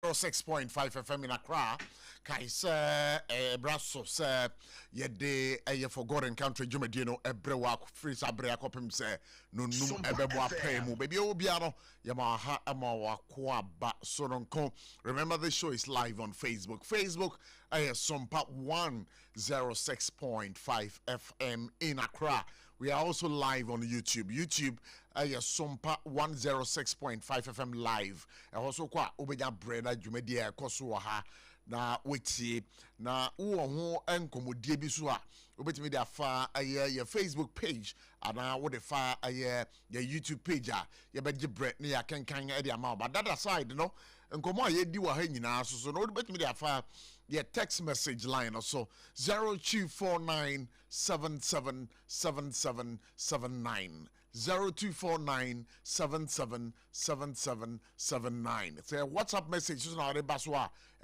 106.5 FM in Accra. Kaisa brasso se ye de a forgotten country jumedino ebrewa free sabrea kopim se no num ebebo apemu baby obiano yamaha amawa kwaba soronko. Remember, the show is live on Facebook. SOMPA 106.5 FM in Accra. We are also live on YouTube. SOMPA 106.5 FM live. Also kwa ubenya brenda jumedia koso ha na weti na wo enkomodie bi so a obetimi de afa your Facebook page ana wo de fa your YouTube page a ye beje bre na ya kenkan e de ama but that aside no enkomo a ye di wa ha nyina so no obetimi de afa your text message line also 0249777779 0249777779. It's a WhatsApp message.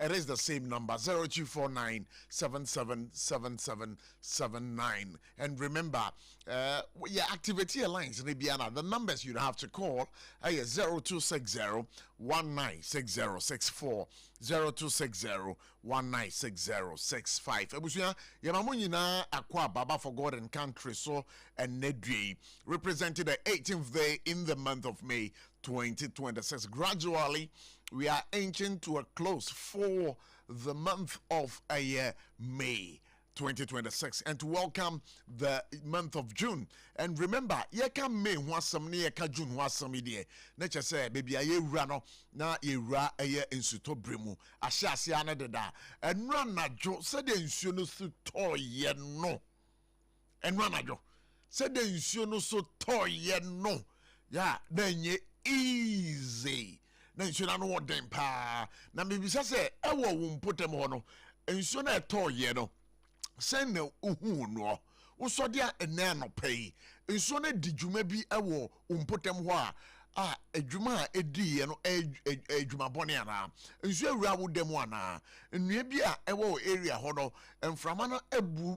It is the same number 0249777779. And remember, your activity lines the numbers you have to call are 0260196064 0260196065. Ebusia yamamunyina akwa baba for God and country so and nedwe represented the 18th day in the month of May 2026. Gradually we are inching to a close for the month of May 2026 and to welcome the month of June. And remember, yeka May wasam ni yeka June wasam idie. Nature say baby aye rano na ira aye insuto bremu. Ashasi anadada. And run na jo said the insuno su toye no. And run na jo said the insuno so toye no. Yeah, then ye easy. Na insuno no what dem pa. Na baby say ewo wumpotem hono. Insuno e toye no. Send no no usodia ene no pay nso na di dwuma bi ewo umpotem ho a adwuma edi no adwuma bone ana nso awura wo dem ana nnua bi a ewo area ho no mframa no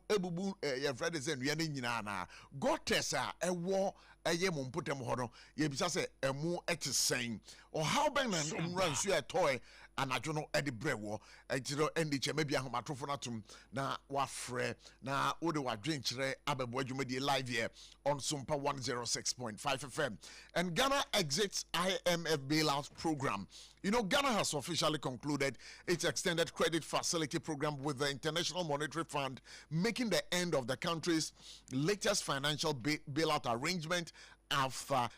ebubu ye frede se nnua na nyina ana gotes a ewo eye umpotem ho no ye bisa se emu etisen o how ben na nra nso etoy anadwo no edi brewo ejiro endi chema bi ahomatofo natum na wafre na wo de wadwen kire abebo adwumadi live here on SOMPA 106.5 FM. And Ghana exits IMF bailout program. You know, Ghana has officially concluded its extended credit facility program with the International Monetary Fund, making the end of the country's latest financial bailout arrangement after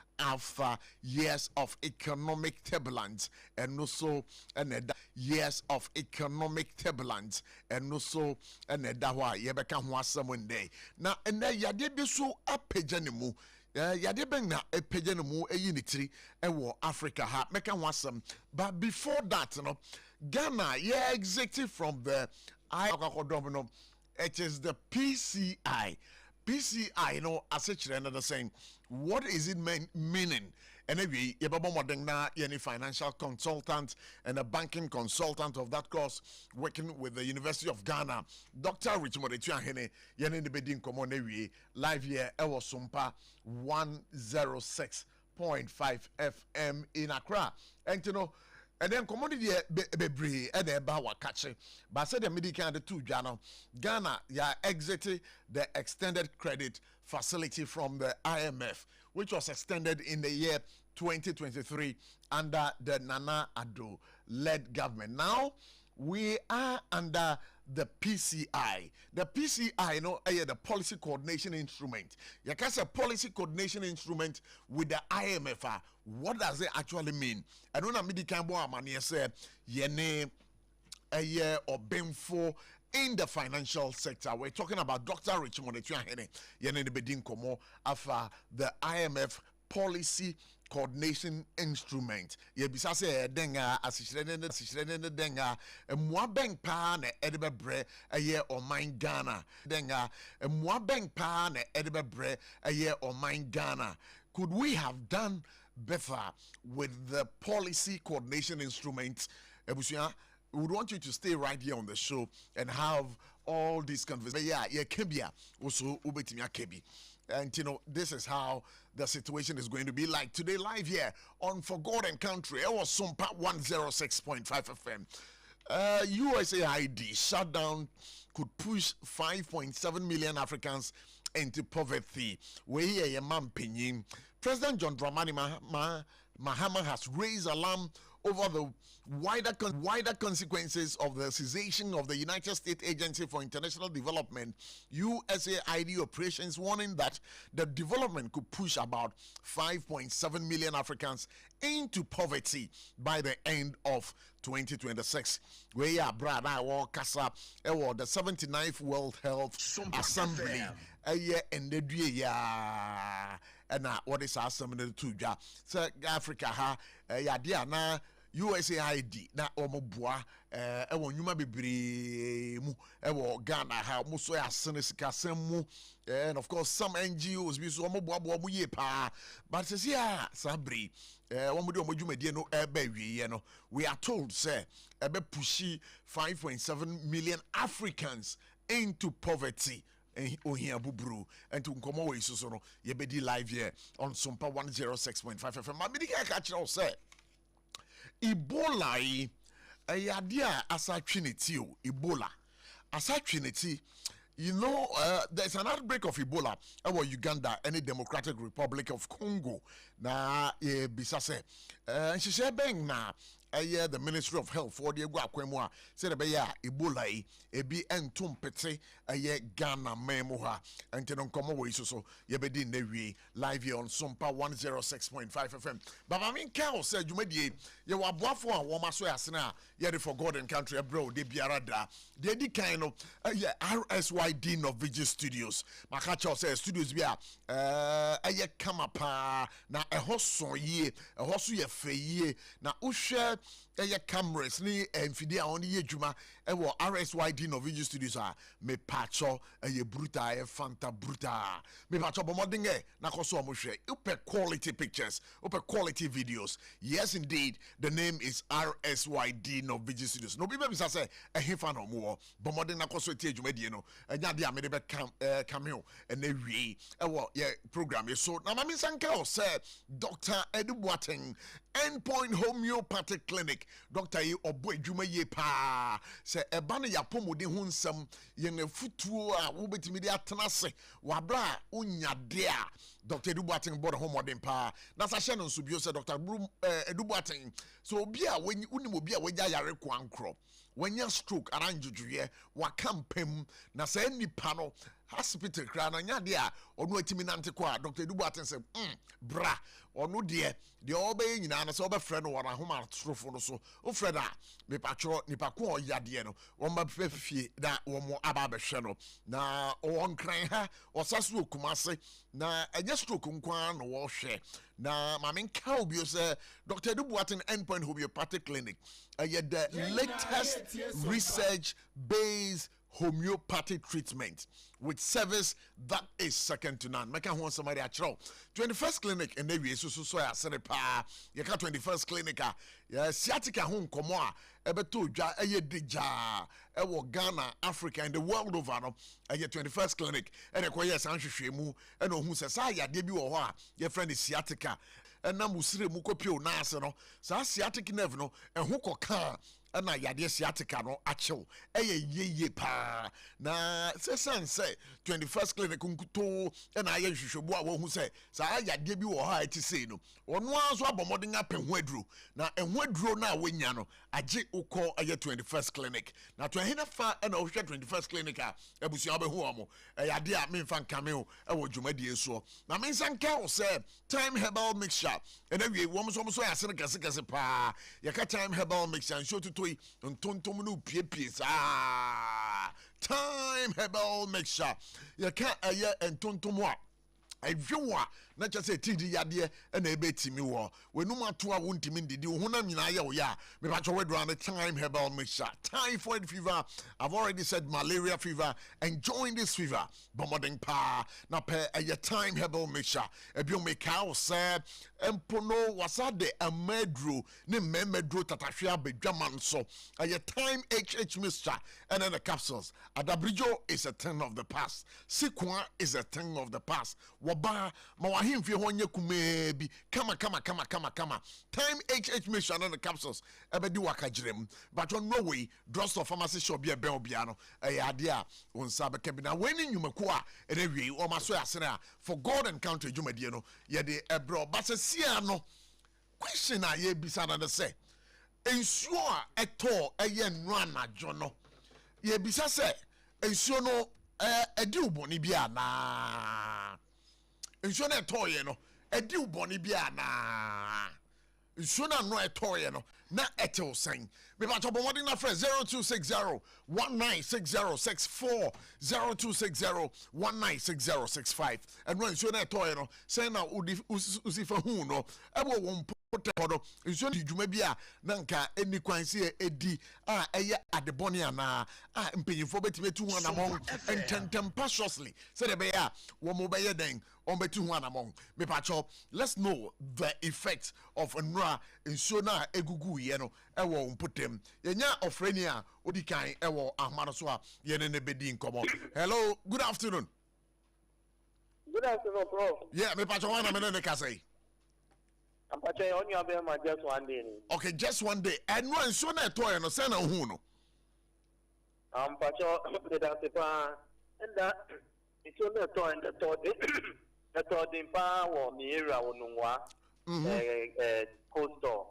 years of economic turbulence and also years of economic turbulence and also dawa yebeka ho asem day na yade bi so apajanemu yade ben na apajanemu eyinitiri ewo Africa ha meka ho asem. But before that, Ghana exited from the it is the PCI. As such, another saying, what is it meaning? Anyway, any financial consultant and a banking consultant of that course working with the University of Ghana, Dr. Richmond Etuahene, Yanin Bedin Komonewi, live here, Ewo SOMPA 106.5 FM in Accra. And and then commodity bebre and eba wakache. But said the medical and the two Ghana exited the extended credit facility from the IMF, which was extended in the year 2023 under the Nana Addo led government. Now we are under the PCI. The PCI, the policy coordination instrument. You can say policy coordination instrument with the IMF. What does it actually mean? I don't know. Me can say yene a year or benfo in the financial sector. We're talking about Dr. Richmond Etuahene yene bedin komo afa the IMF policy coordination instrument. Ye bisa se denga asishirene denga mwa bank pa na edebebre aye o mine Ghana denga mwa bank pa na edebebre aye o mine Ghana. Could we have done better with the policy coordination instruments? Ebusia, we would want you to stay right here on the show and have all these conversations. Yeah, kebia also ubetimi kebi. And this is how the situation is going to be like today, live here on Forgotten Country. It was SOMPA 106.5 FM. USAID shutdown could push 5.7 million Africans into poverty. We President John Dramani Mahama has raised alarm over the wider consequences of the cessation of the United States Agency for International Development USAID operations, warning that the development could push about 5.7 million Africans into poverty by the end of 2026. We are brother or Kasa the 79th World Health Assembly and the and what is our summon to Africa ha na USAID na omoboa ewo nyuma bebre mu ewo Ghana ha mo so ya senesika mu, and of course some NGOs bi so omoboa mu ye pa, but say ya sabri one de omodwumadie no eba wie no, we are told say ebe pushi 5.7 million Africans into poverty. Ohia buburu and to nkomo we so no ye be di live here on SOMPA 106.5 FM. Ma me ka catch you say Ebola ayadia asa trinity Ebola asa trinity. There's an outbreak of Ebola over Uganda and the Democratic Republic of Congo. Na bisase she say bang na the Ministry of Health for the Guaquemua said Ebola ebi entum pete Ghana memoha and tenon come away so yebedi newi live here on SOMPA 106.5 FM. But I mean Carol said you made ye were buafo a woma so asena ye the Forgotten Country bro de biarada de di kind of RSYD Norwegian Studios. Makacha says studios bia kama pa na ehoso ye fe ye na uhwe cameras ni mfidi a oni ye dwuma ewo RSYD Norwegian Studios a me pacho bruta fanta bruta me pacho bomodin na koso mo hwe upe quality pictures, upe quality videos. Yes indeed, the name is RSYD Norwegian Studios. No people say hefa no mo bomodin na koso tie dwuma die no nya de a me de be cameo and we ewo ye program so na mami sanka o say Dr. Edu Boateng Endpoint Homeopathic Clinic. Dr. E obo adwuma ye pa se eba no yapomode ho nsam ye na futuo a wo betimi de atena se wabra onya de a Dr. Edu Boateng board homodem pa na sa hye no nso bio se Dr. Edu Boateng so obi a unim obi a wagya yare kwankro wanya stroke aranjujuye wakampem na sa nipa no hospital kra na nya de a ono atimi nante kwa Dr. Edu Boateng se bra ono de obey nyina na so obefre no wona homa trofo no so ofre da me patro nipa ko oyade no won fefie da wo aba behwe no na won kran ha osaso okumase na enye stroke nkwa no wo hwe na mamen ka obi se Dr. Edu Boateng Endpoint Homeopathic Clinic the latest research based homeopathic treatment with service that is second to none. Make one somebody at 21st clinic and then we so ya sere pa ye ka 21st clinic ya sciatica hon komo a ebeto dwa eye deja e wo Ghana, Africa and the world over no eye 21st clinic and ko yes anhwehwemu e no hu se sa ya de bi wo ho a ye friend sciatica and na musire mu kopio na ase no sa sciatic nerve no e ho koka na yade sciatica no achew ye pa na say 21st clinic nkuto na aye hwehwebu a wo hu say sa yade bi wo ha ati sei no ono aso abomoden apenhu aduro na enhu aduro na wonya no age ukọ aye 21st clinic na to ehina fa na ohwe 21st clinic a ebusia obehu omo yade a memfa nkame o e wo dwumadie so na mensanka o say time herbal mixture and we wo so ya sene kase pa ye ka time herbal mixture and show to ntontom no piepie time herbal mixture ye ka aye ntontom a adwewa na kyɛ sɛ tidi yadeɛ ɛna ɛbɛtimi wɔ w'anum ato a wontimi ndidi wo honam nyinaa yɛ wo yɛ a mepatwɛ w'adura no time herbal mixture typhoid fever. I've already said malaria fever. Enjoying this fever bombarding pa na pɛ ɛyɛ time herbal mixture ebio meka wo sɛ empono wasade amedro ne memedro tatahwea bedwama nso ɛyɛ time HH mixture and then the capsules. Adabrijo is a thing of the past. Sikwa is a thing of the past. Waba mawahimfi honye kumebi kama. Time HH mixture and then the capsules ebedi wakajirem. But on no way drugstore pharmacy shop be a bell biano idea on sabakabina winning you makua and every or masoya for God and country jumadiano yede ebro but a siano question I ye bisana the say ensure at all a yen rana jono ye bisa say ensure no a dew boni biana ensure at all no a dew boni biana ensure no at all no na etel sign me ba tobo modern na friend 0260196064 0260196065 and when ensure na toy no say na usifa hu no ebo won podo ensure di dwuma bia na nka eni kwanse edi a eye adeboni ana a mpenyifo betime tu hu anamon intemptuously say de be ya wo mo be ye den on betu hu anamon me pa chop let's know the effect of nra ensure na egugu ye no ewo mpotem yenya ofreni a odikan ewo ahmano so a ye ne bedi nkomo. Hello, good afternoon. Good afternoon, Prof. Yeah, me pacho wana me ne ka say. I'm pacho on your be ma just one day. Okay, just one day. And no so na toy no say na hu no. I'm pacho de da se pa and that it's on the toy and the toy in pa wo mi era wo nwa coastal.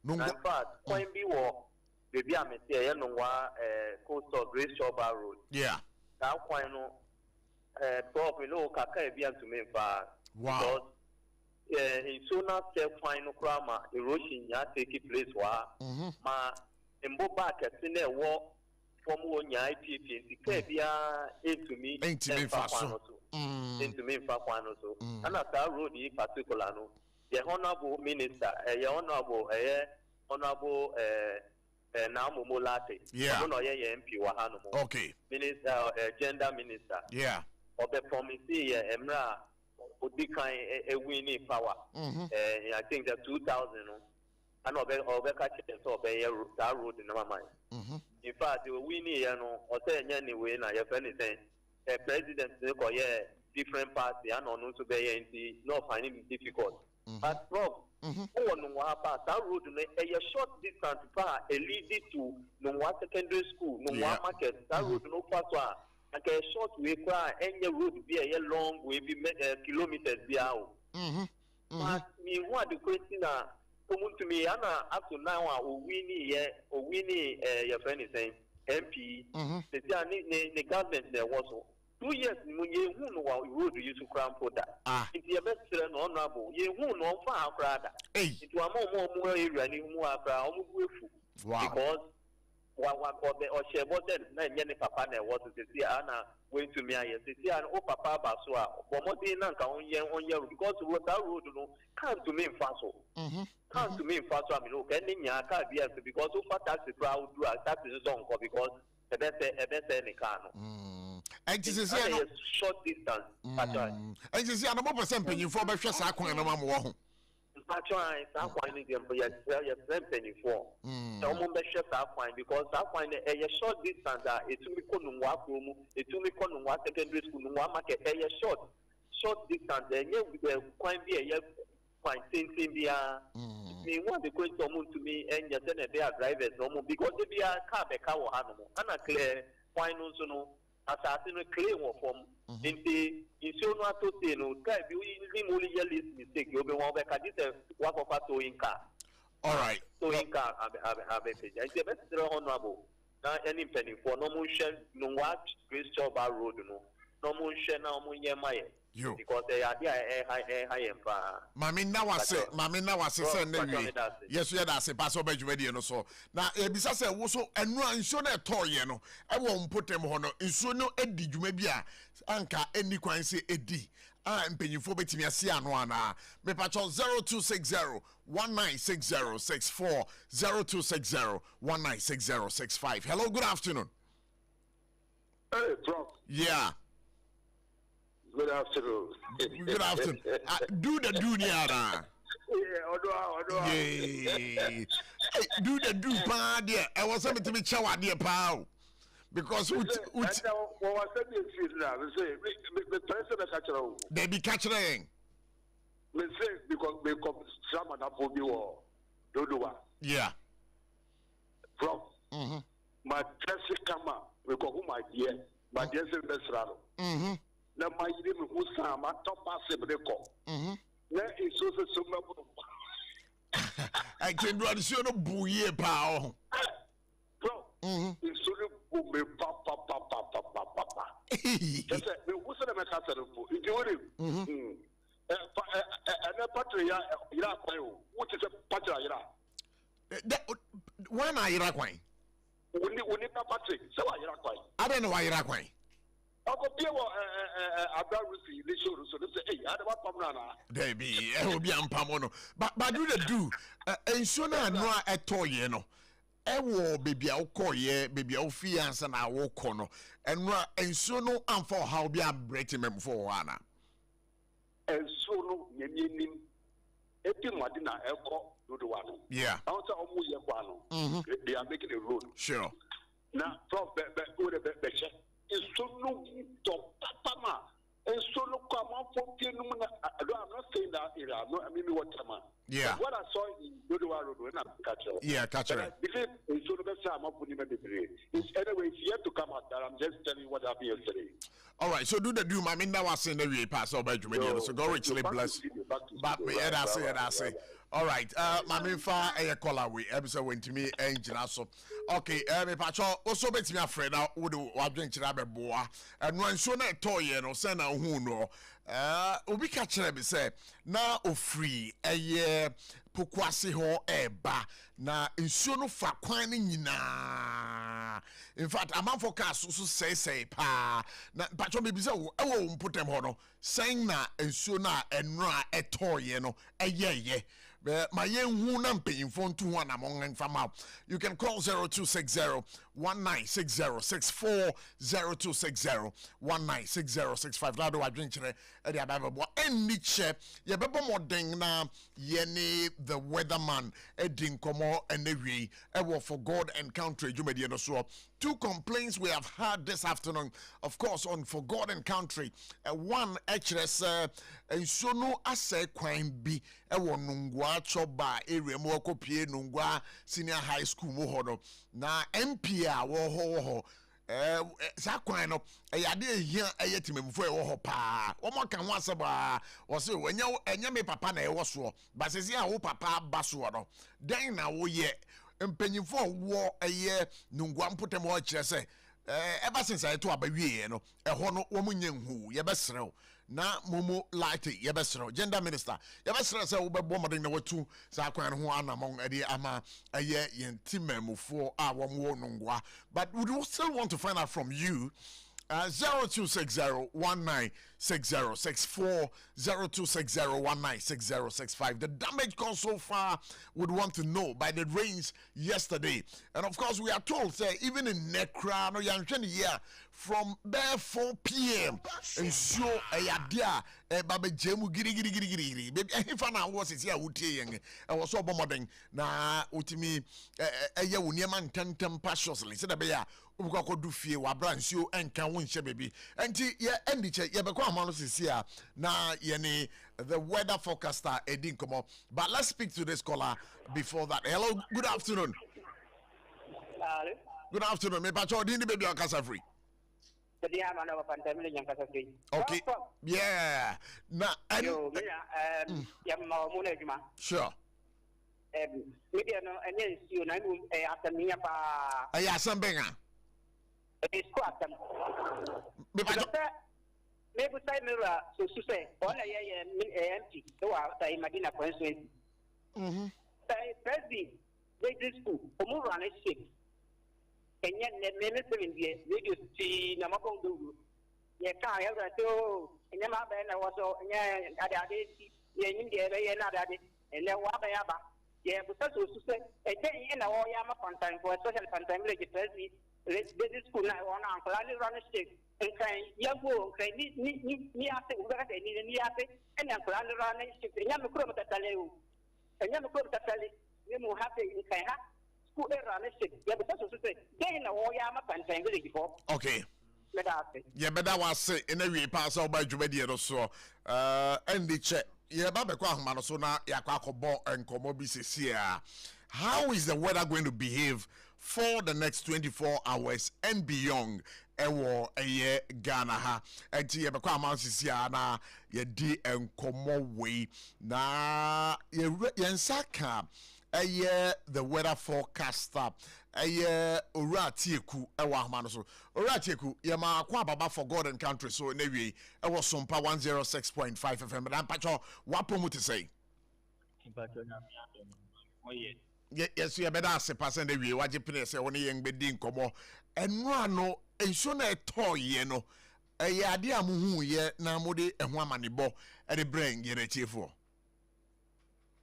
In fact, point be wo baby am say ye nwa coastal Grace Shopper Road. Yeah. That point no Prof no kaka e bia to me fa. Wow. In sooner self final crama erosion ya take place wa ma embo back sine wo from one ya IPP the care bia into me fa kwano so into me fa kwano so and that road in particular no the honorable minister honorable na Momolate no ye MP wa hanu okay minister gender minister yeah obe promise ye emra Odikan a winning power. I think that 2000 and over catching so that road in my mind. In fact, they were winning, or saying anyway, I have anything. A president, different party, and on to be not finding it difficult. But Prof, that road a short distance far, a lead to Nwa Secondary School, Nwa Market, that road no far. Like a short way cry, any road be a long way, be kilometers be out. But me, what the question come to me, Anna, up to now, or winning, your friend is saying, MP, the government there was 2 years, you know, road used to cram for that. It's your best friend, honorable, you won't know far crowd. It was more area, more crowd, because. Or she wasn't any papa was to see Anna going to me. I see an old papa Basua, but more than on year because that road come to me fast. Come to me fast. I mean, okay, can't be because so far taxi crowd do a taxi zone because the best any car. And this is a short distance. And this is a number percent penny for my first acquaintance. Actually, I find it for. Because I find a short distance that it will be secondary school, market a short distance, and you quite be a quite same thing. Me want the question to me and just then they are drivers no because they be a car animal and a clear final no assassin claim from in the insurance to say no guy be only list mistake you be one back this work of a towing car. All right. Towing car have and the best honorable now any penny for no motion no watch Grace Shopper Road no motion now my you because they are high and far. Mami na wase say na wi. Yes we da se pass oba dwumadi no so. Na ebisa say wo so enu anso na etoye no e wo mpotem ho no nso no edi dwuma bi a anka eni kwan se edi mpanyimfo betimi ase ano ana me pacho 0260196064 0260196065. Hello, good afternoon. Hey, Prof. Yeah. Good afternoon. Good afternoon. Do the dunia. Yeah, Hey, do the do pa there. I was able to be chow dear pal. Because they be catching. Yeah. Prof. My dressing camera, we call my dear, my dear Besrano. Now my name is my top passive record. Now it's also some. I can do additional bouye pow. Bro, it's sort of papa. Just say, what's the matter? If you want him, and a patria, what is a patria? Why am I Iraqi? We need Patrick, so I don't know why Iraqi. I'll go be about the show, so they say, hey, I don't want Pamana. There be, it will be Ampamono. But do the do, and sooner no at all, you know. Ewo baby I'll call ye, baby I'll fiance and I walk on, and so no, and for how be a breaking them for Anna. And so no, Yemin, Epi Madina, Elko, do the one. Yeah. Out of Muyapano, they are making a road. Sure. Now, from the is so no Papa, and so no come on for I'm not saying that era, no, I mean, what time. Yeah. What I saw in Dodua Road when I'm catching. Yeah, catching. Because it's so the best time I'm putting him in the anyway, if you have to come out there, I'm just telling you what happened yesterday. All right, so do the do. I mean, that was in the way pass over to me. So go richly bless. But me, I say. All right, my main far a call away. Episode went to me, engine also. Okay, me patcho also bet me afraid now. Would drink to boa and when so na toy no send a who no. Obi catch me say na o free a year pokwasi ho eba na nsuo no fa kwan ni nyina. In fact, a man forecast so say pa na patcho me be say e wo put them ho no saying na nsuo na enra etoye no eye my young woman paying phone to one among and from out. You can call 0260-1960-64 0260-1960-65. Now do I drink today? Any chair, ya bebo more ding na yeni the weatherman Edin Komo and Nevi ever for God and country. You may so. Two complaints we have had this afternoon, of course, on For God and Country. One, actually, and so no assay crime be a one nungwa choba area more copy nungwa senior high school mohodo. Na MPA wo Sakwan no yade ehia eyetime mfo ewo pa omo kan ho asaba wo se enya me papa na ewo so ba sesi a wo papa ba so no den na wo ye mpanyimfo wo eye nungwa mpotem ho kire se ever since I to abawie no eho no wo munye nhu ye besrew na momo light ye besrew gender minister ye besrew se wo bebo modern na watu sakwan ho anamon ade ama eye yentimamufo a wo mo nungwa. But we do still want to find out from you. 0260-1960-64 0260-1960-65. The damage caused so far would want to know by the rains yesterday. And of course, we are told, say, even in Nekra, no here from there 4 p.m. and so a Baba Jemu giri. Baby, if I was here, would I was so bombarding na utimi a Yawuniaman tentem passionately. Said a bear. Uko do fie wa branch and can win baby. And ye end it ye bekwa manos is here na yeni the weather forecaster Edin come up. But let's speak to this caller before that. Hello, good afternoon. Good afternoon. Me pacho dini baby on casa free. Okay. Yeah. Na sure. Media no any you na after me pa aya sambenga it's quite maybe say mirror so say on empty so I imagine a constituency say this school for run a ship and yet never 7 years radio see na mapong do ye ka ya ga to nya ma be na wo so nya adade ye nyi de be ye na adade ele wa ba ya ba ye bu so so se e te ye na wo ya ma content for social content village presi basic school na wo na ankla ni run state en kan ya go kan ni ate u ga ni ate en ankla ni run state nya me kuro mata tale u nya me kuro mata tale ni mu ha pe en kan ha school e run state ye bu so so se de na wo ya ma content village for okay yeah, better was say in a way pass out by Jumedia or so. And the check. Yeah, Baba Kwahman, so now Yakwako and Komobis here. How is the weather going to behave for the next 24 hours and beyond? Ewo eye Ghana ha. Enti ye bekwa amansi na ye di enkomo we na ye nsaka the weather forecaster Oratieku ewa ahmano so Oratieku ye ma akwa baba for God and country so na wi ewo SOMPA 106.5 FM dan pacho wapo mu te say yes ye beda se pass na wi waje pene se woni ye ngbedi nkomo enu ano enso na eto ye no eye ade amuhu ye na mode eho amanebo e de brain ye na chiefo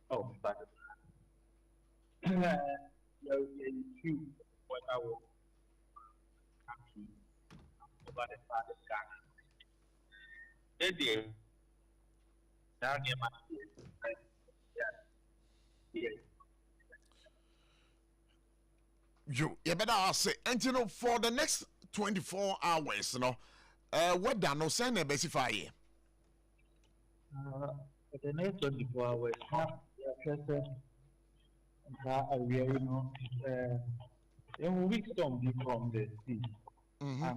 oh but you what I will over the part of Ghana. They down near my you better say and you know for the next 24 hours what da no send a specify for the next 24 hours a weak storm be from the sea. I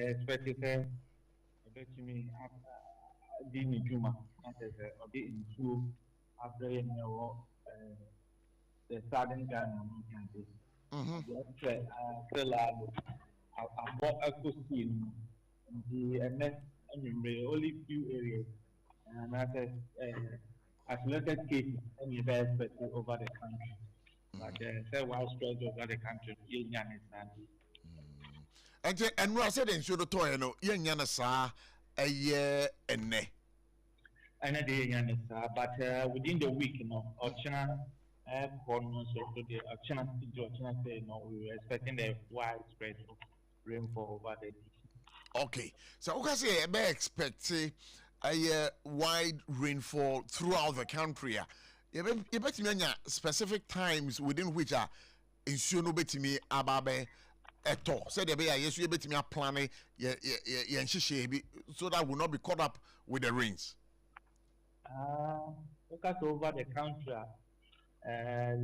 expect it to me Dini Juma a bit into after the southern Ghana. I bought a costume the next only few areas and I said isolated cases and you expect over the country. But say widespread over the country, and we said in should to no yenya sa a year and ne. And a day, but within the week, Ochina corners of the Ochina say no, we were expecting a widespread rainfall over the okay, so we can say I expect a wide rainfall throughout the country. You bet me specific times within which are insuno bet me ababe eto. Said the way yes, you bet me a plan so that will not be caught up with the rains. Focus over the country.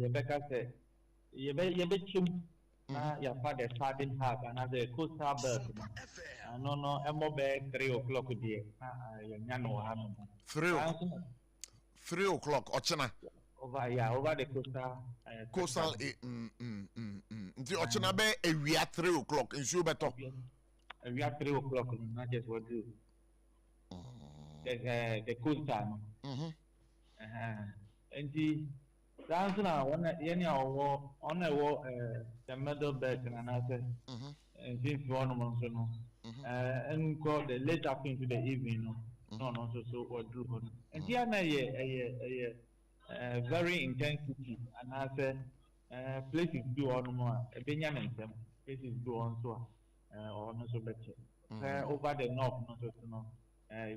Rebecca said, you bet you your father starting half another coastal belt. No, I'm about 3 o'clock a day. 3 o'clock, Ochina. Over the coastal. The Ochina Bay, we are 3 o'clock in Shubeto. We are 3 o'clock, not just what do. The coastal. And the answer now, on a war, the middle bed and another, and since 1 month, and go the late up into the evening. No, so what do. And here, a very intensity, and I said, places do on more, a Benjamin, places do on so, or not so better. Over the north, not so,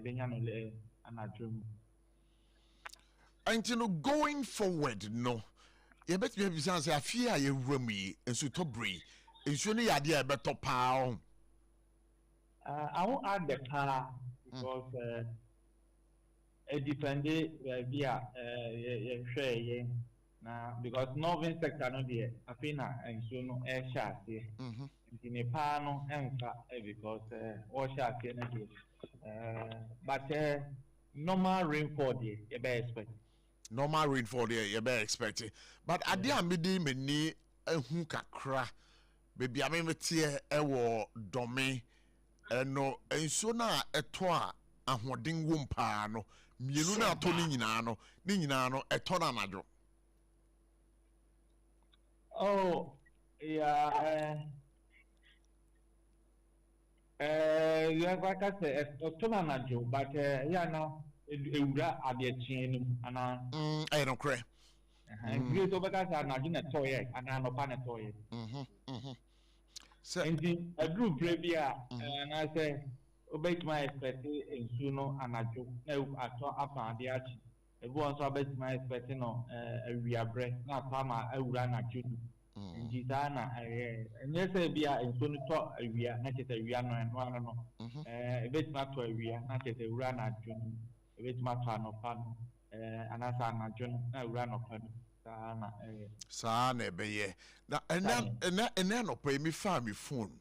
Benjamin, and I dream. And you know, going forward, no, you bet me say I fear you rumi and so to breathe. It's only idea better pound. I won't add the car because it depends via because northern sector no there I feel and so no air shark here in a panel and because all shark energy but normal rainfall there you better expect normal rainfall there you better expect it but I did many many kakra baby I mean tie ewo domi no enso na eto a ahoden wo mpa no mienu na ato ni nyina no eto na anadwo oh yeah You have like I said, a but yeah, now ABOTCHIE and I don't cry. great over that are not in a toy and I'm a panatoy. So, And a group previa, and I say, obey my expectation in Suno and I do no, I saw up on the arch. It was about my expectation we are bread, not Pama, I ran at you. In Gitana, and yes, we are in Suno talk, we are not at a Riano and one no. A bit not to a we are not at a run at June, a bit much on of fun, and as I'm a June, I ran of fun. Sana be ye. Na ena no pay me fa me phone.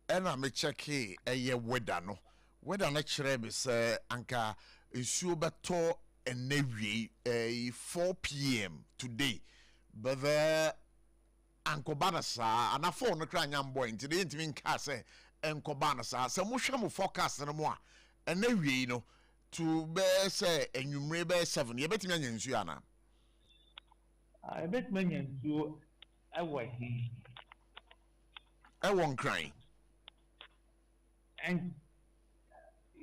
Ena me check e ye weather no. Weather na kire me say anka nsuo beto enewie 4 p.m. today. But the ankobana sa ana phone no kra nyam boy nti de ntimi nka say enkobana sa se mo hwe mo forecast no mo a enewie no to be say enwumre be 7 ye betimi anya nsuo ana. I bet many to away. I won't cry. And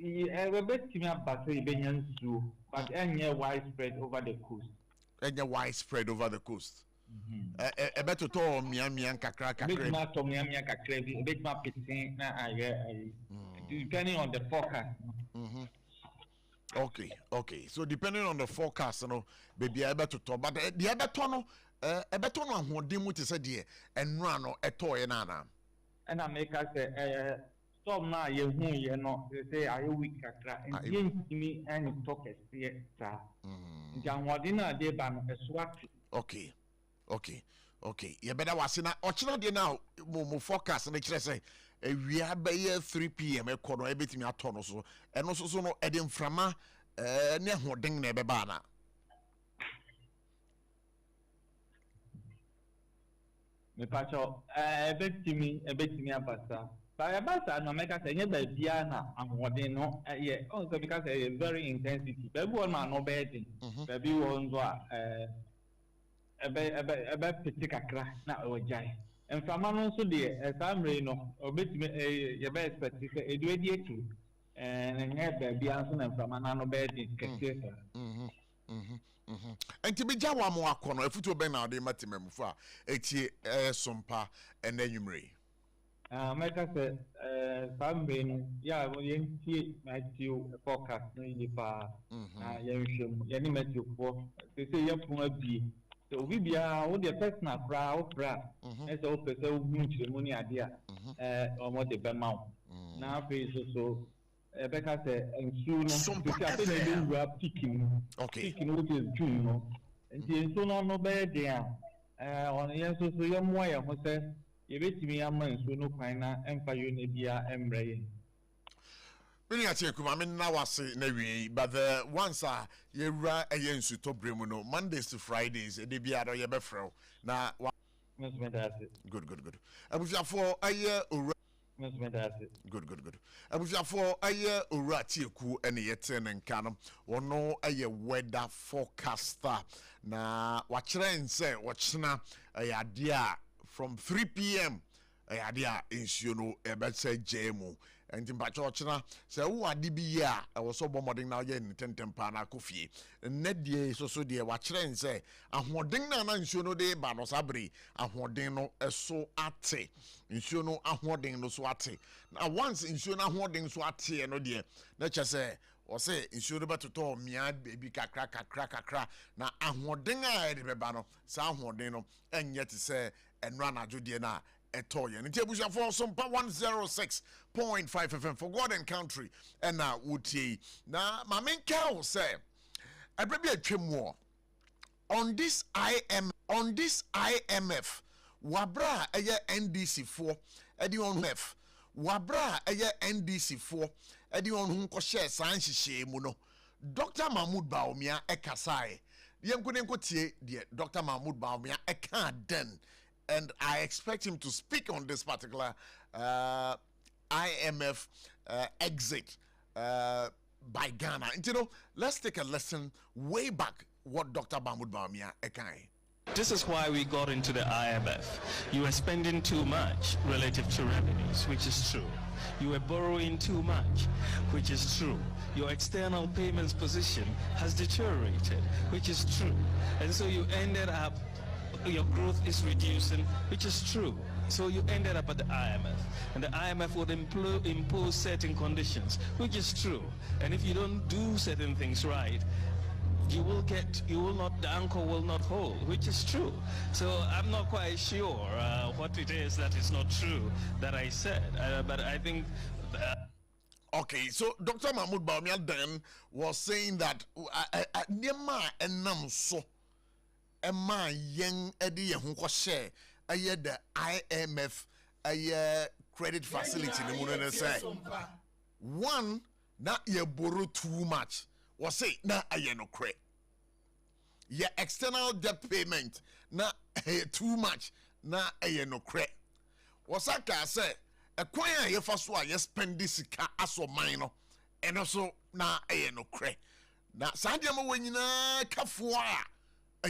I bet me up but any widespread over the coast. And widespread over the coast. A better tall Miami and Kakra. Depending on the forecast. Okay. So depending on the forecast, you know, baby, I better talk. But the other tunnel, a better one who dim with his idea and run a toy and Anna. And I make us stop now, you know, they say, I weak and give me any talk as the John Wadina, they ban a swat. Okay. You better was in a Ochina now, more forecast and they say. We are by 3 p.m. a corner everything at tunnel so and also so no Edim Frama near Holding Nebebana. Me pacho a bit to me about that. But about no make us any Diana and Wadin no also because a very intensity. Baby one man no bedding. Baby one a particular crack now or jay. And from also the family no or bit me your best particular educated and have the Bianson and from another bed in And to be Jawa more corner, if you be now, they met him for SOMPA and then you marry. Make us family, yeah, we see Matthew forecast in the bar. You met you for they say you won't be. So we be all the personal crowd, as also so much the money idea, or what the amount. Now, so, Becca said, and soon, we are picking, picking what is June, and the soon on no bed there. On the answer to your moya, who said, you bet me a man, so no pina, and for you, Nibia, and Bray. I mean, now I say, but the once you ra against to Bremuno, Mondays to Fridays, they be out of your befro. Now, good. I was for a year or good. I was for a year or ratiku and yet and canum, or no a year weather forecaster. Now, what train say, what's now a idea from 3 p.m. A idea is, you know, a bed say JMO. And in Bachorchina, say, who are DBA? I was so bombarding now in 10 tempana coffee. And net dear, so dear, what train say, and hoarding na insuno de banos abri, and hoarding no so ate, insuno a hoarding no swati. Now once insuno hoarding swati, no dear, nature say, or say, insuno to tell me, baby crack. Now a hoarding I rebano, sound hoarding, and yet say, and run a judiana. Etoya. And table for SOMPA 106.5 FM for God and country. And now would ye now my main cow say I be a trim war on this IMF wabra a year NDC 4 Eddie on F wabra a year NDC 4 Eddie on whom share science she muno Dr. Mahmoud Baumia Ekasai Yam couldn't go dear Dr. Mahmoud Baumia Eka den. And I expect him to speak on this particular IMF exit by Ghana. And you know, let's take a lesson way back what Dr. Mahmoud Baumia Ekai. This is why we got into the IMF. You were spending too much relative to revenues, which is true. You were borrowing too much, which is true. Your external payments position has deteriorated, which is true. And so you ended up, your growth is reducing, which is true. So you ended up at the IMF. And the IMF would impose certain conditions, which is true. And if you don't do certain things right, the anchor will not hold, which is true. So I'm not quite sure what it is that is not true that I said, but I think... Okay, so Dr. Mahmoud Bawumia then was saying that Nema enam so Emma Yang Eddie Hunko share the IMF credit facility say one na ye borrow too much was say na no credit. Your external debt payment na too much na no credit. Was that say a choir ye first one you spend this car as or minor and also na no credit. Na Sandiama when you na kafua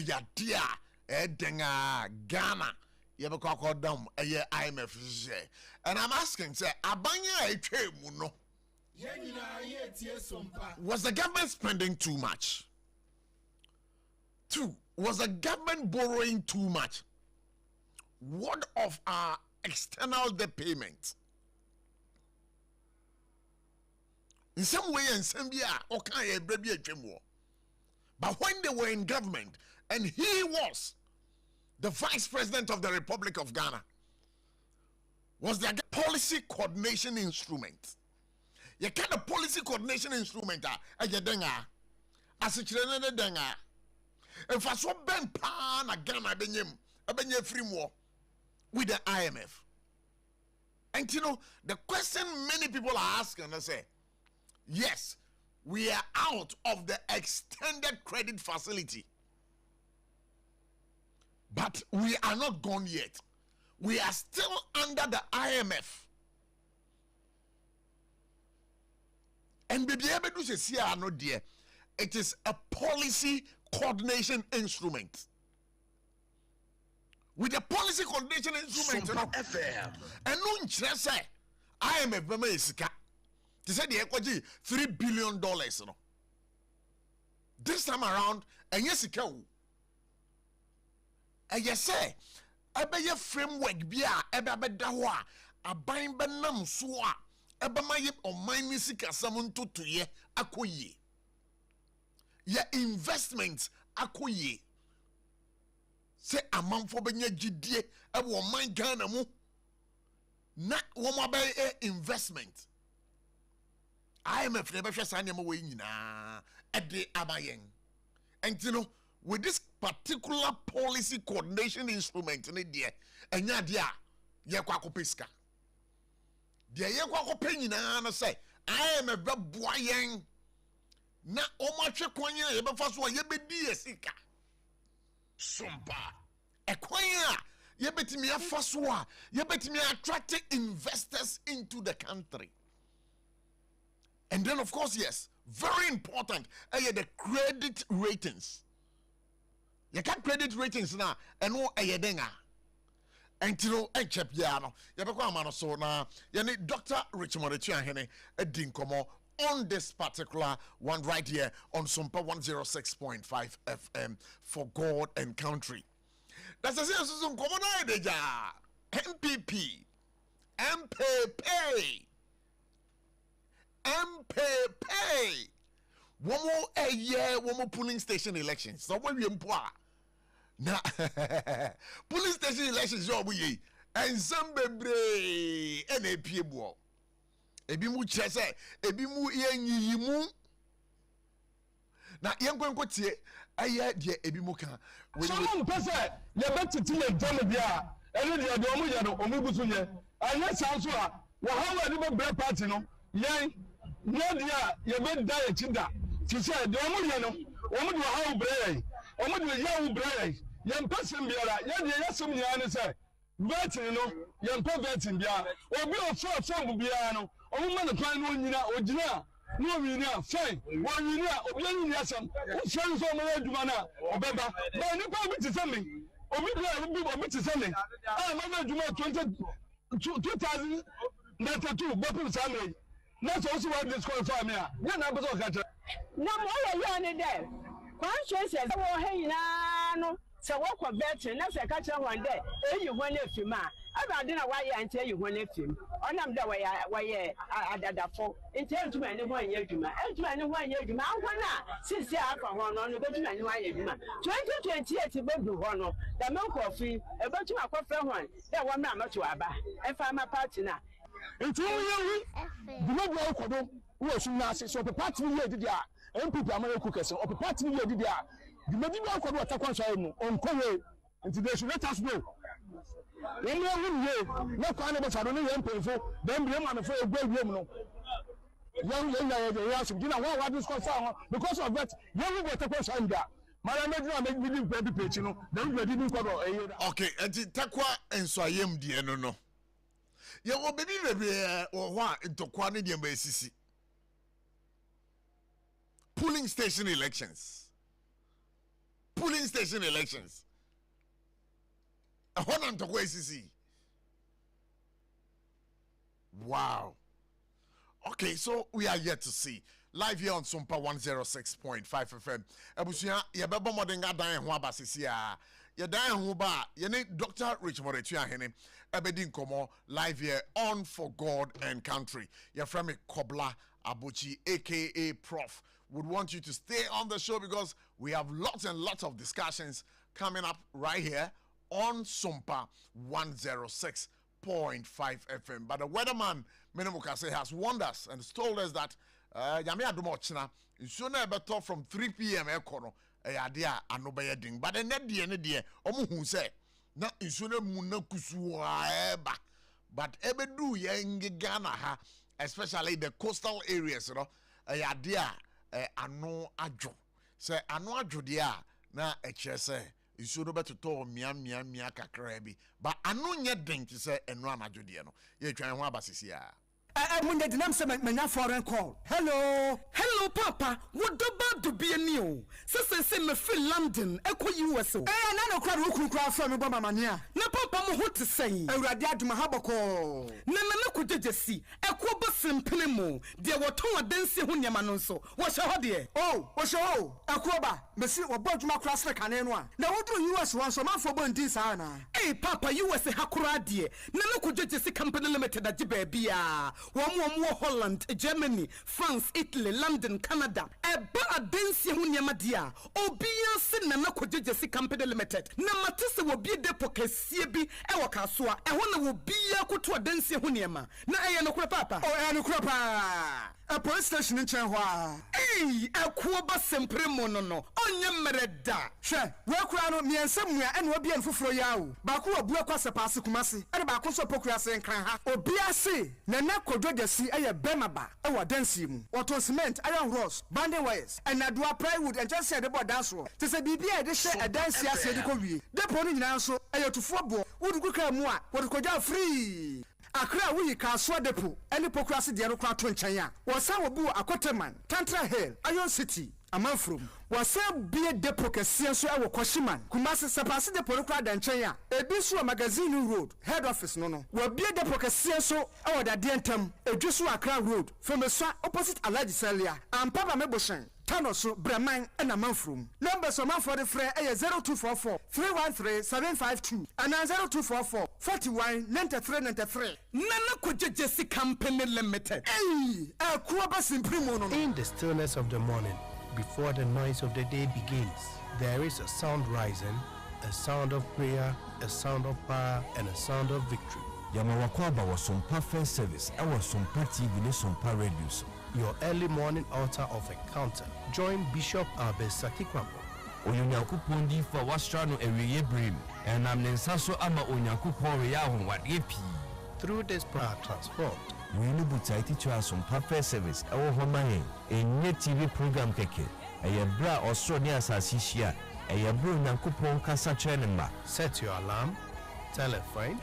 ya dear denga Ghana ye be call down IMF and I'm asking say abanya muno. Was the government spending too much? 2, was the government borrowing too much? What of our external debt payments? In some way, in some year, okay, but when they were in government and he was the vice president of the Republic of Ghana, was there a policy coordination instrument? You kind of policy coordination instrument a denga as a denga. And for so ben pan a Ghana benye framework with the IMF. And you know the question many people are asking, they say, yes, we are out of the extended credit facility, but we are not gone yet. We are still under the IMF. And be able to say, no dear, it is a policy coordination instrument. With the policy coordination instrument, FM. And no interest, IMF mama isika. They said the equity $3 billion. No. This time around, and yes, it can. And yes, say, I be your framework be a dawa, a bind benam swa. Ebamaye omani sika samuntu tuye akoye. Ye investment akoye. Se amanfo benye jidie ebe oman Ghana mu na woma be investment. IMF never hwe sa nyama we nyina ede abayen. And you know, with this particular policy coordination instrument ne de enya de a ye kwa kopeska. The Yakwa penny na say, I am a boyen. Na omache kwanya eba faswa yebe di esika. Sompa. E kwanya yebeti me afaswa, yebeti me attract investors into the country. And then of course, yes, very important, the credit ratings. You got credit ratings now, and no ayedenga. And you know, chep yano, yabekwa amano so na yani Dr. Richmond Echiahene Edinkomo on this particular one right here on SOMPA 106.5 FM for God and country. That's a sense of some common idea. MPP, MPP. One more a year, one more polling station elections. So when we employ. Na police station elections yo we and some bebre na piebo ebi mu chese ebi mu yenyiyimu na yenkwenko tie aye de ebi mu kan so mo pese ye betiti ye dole bia ene de de omu ye no omu busu ye anya sanso a wo hawa ni bebre party no yen no dia ye be da ye chinda ti se de omu ye no omu de hawa bre omu de ye bre yem person biara ye de yesum nya ne se vetting no yem pe vetting bia obi ofo bia no omu ma ne kwan no nyina ogina no nyina fine wo nyina obi nyina asem wo friend so mo aduma na obeba ba ni pa bi ti se me omi bi omi ti sene ma na juma 2092 bopul same na so so what disqualify me a ya na bezo ka na mo ye ne de kwan hwe se wo he nyina no se wo ko bet na se ka kire hwan de eyi hwan afim a abade na wa ye ante eyi hwan afim onam de wa ye adadafo ente ntuma ne hwan ye adwuma ntuma ne hwan ye adwuma ahwan a sisi afa hwan no no betuma ne hwan ye adwuma 2028 bebu hwan no da me nkofi ebetuma akofra hwan de wo mra mato aba efa ma party na nti wo ye wi dimo bo kodo wo su na ase so party ye didi a MPP amayoku kese o party ye didi a dimo bi kodo atakwan so mu onkowe nti they should let us know when you win no kwa na befado no ye mpemfo dem bi ma no fo egwegwem no yeah, what discuss because of that. You will take us under. Okay, and Takwa and so I am the no. You will be or what into quantity and basis. Polling station elections. Polling station elections. I want to go ACC. Wow. Okay, so we are yet to see. Live here on SOMPA 106.5 FM. Ebusia, ya bebo modenga dan ho abasisi a. Ya dan ho ba, ye ne Dr. Rich Moretua hene. Ebedi nkomo live here on For God and Country. Ya from Kobla ABOTCHIE aka PROF. Would want you to stay on the show because we have lots and lots of discussions coming up right here on SOMPA 106.5 FM. But the weatherman Menimukase has warned us and told us that Yami Adumochina is sooner better from 3 p.m. Ekono Adia Anobayading. But the net dear Omu say na isune muna kusuwa but ebedu Gana ha, especially the coastal areas, you know, Adia ano ajo. Say ano ajo dia na echese. Isuno beto to mia kakrebi. But anu nye ding to say enu anajo dia no. Ye try ho abasisi a. Munde dinam se menya foreign call. Hello papa. What about to be a new? Se me feel London eko US. Na no kra wo kra fra me baba mania. Na papa mo hote say. Awurade aduma haboko. Na ko jejesi eko ba simpene mo. De woton adanse ho nyama no nso. Wo hye ho de. Oh, wo hye ho. Eko ba. Mesi wo bo aduma kra sre kane no a. Na wodru US wan so manfo bo ndin sa na. Papa US hakura de. Na ko jejesi company limited ajiba bia. One Holland, Germany, France, Italy, London, Canada. Eba adensi hu nyama dia. Obiya se na kodjesi company limited. Na matese wo bi depo kesie bi e wakasoa. Ehwo na wo biya koto adensi hu nyama. Na eye no kura papa. Oh, no kura pa. A police station in Chenhua. Akuo ba sempre mo no. Onye mereda. Hwe, we kura no miensam nua ene obi enfoforo yawo. Ba ko obu akwase paase kumase. Ene ba ko so pokura se nkran ha. Obiya se na kodjesi eye bemaba e wa dansi mu. Oton cement, iron rods, banding wires, and adua plywood and just said about dance roll. To say bibia de share a dance ase de ko wie. Depo ni nyina so eye tofo bo. Wodu kuka mu a, wodu kodja free. Akra wuyi kaswa depo eni pokrasi de no kwa to nchen a wo sa wo bu akoteman Tantra Hill Iron City Amanfrom wo sa bie depo kese so e wo Koshiman Kumasi Sapasi depo no kwa da nchen a ebi so magazine road head office no wo bie depo kese so e wo da de ntam edwu so Akra road from so opposite Alhaji Salia ampaba meboshen Tanoso Breman and Amanfrom. Numbers of for the free 0244 313 752 and 0244 41 9393. Nana Kujesi Company Limited. In the stillness of the morning, before the noise of the day begins, there is a sound rising, a sound of prayer, a sound of power, and a sound of victory. Yamawakwaba was SOMPA First Service. I was SOMPA TV, SOMPA Radio. Your early morning altar of encounter. Join Bishop Albert Kwabo. Onyankopon di fa wasra no ewiye brim. Enam ne nsaso ama Onyankopon we ya honwade pi. Through this prayer transformed. We no butai teach us SOMPA First Service. Ewo homaye. Enye TV program keke. Eye bra osro ni asasi hia. Eye bro Onyankopon kasa kyerɛ ma. Set your alarm. Tell a friend.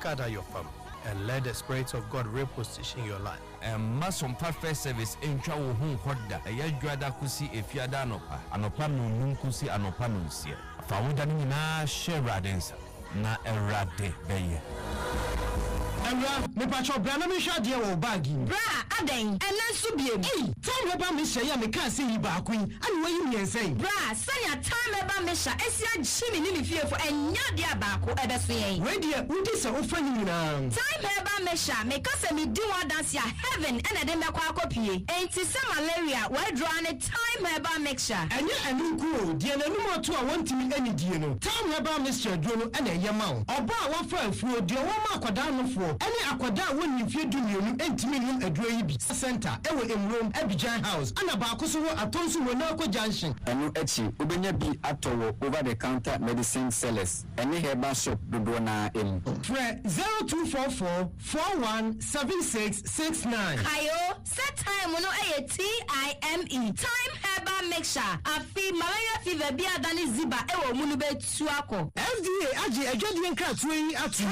Gather your family. And let the Spirit of God reposition your life. And SOMPA First Service in Chawo Hum Hoda, a Yadra Kusi, if Yada Anopa, Anopa no Nunkusi, Anopa no Sia. fa woda no nyinaa hyɛ Awurade nsa na Awurade bɛyɛ. Emra, me pacho bra na me hwa de wo bag yi. Bra, adan, ena nso biem. Time eba me hye ya me ka se yi ba akun. Ani wa yi miensen. Bra, sanya time eba me hya esi agyi me ni fiefo enya de abako ebeso yen. We de udi se ofa ni nyina. Time eba me hya, me ka se me di wa dance ya heaven ena de me kwa akopie. Enti se malaria, we draw ne time eba mixture. Enya anu ku o, de na nu moto a wontimi ani die no. Time eba mixture duro no ena ye ma wo. Oba a wafa afuo de wo ma akwada no fo. Any akwada woni mfie dumienu entimi nim aduro yi bi center ewo Emrom Abidjan House ana ba ko so wo atonso wo na ko junction enu echi obenya bi atowo over the counter medicine sellers any herbal shop dodo na em 0244 417669 ayo set time no time time herbal mixture afi malaria fever bi adani ziba ewo mu no betu akọ FDA agi adwadi nkratwe yi atu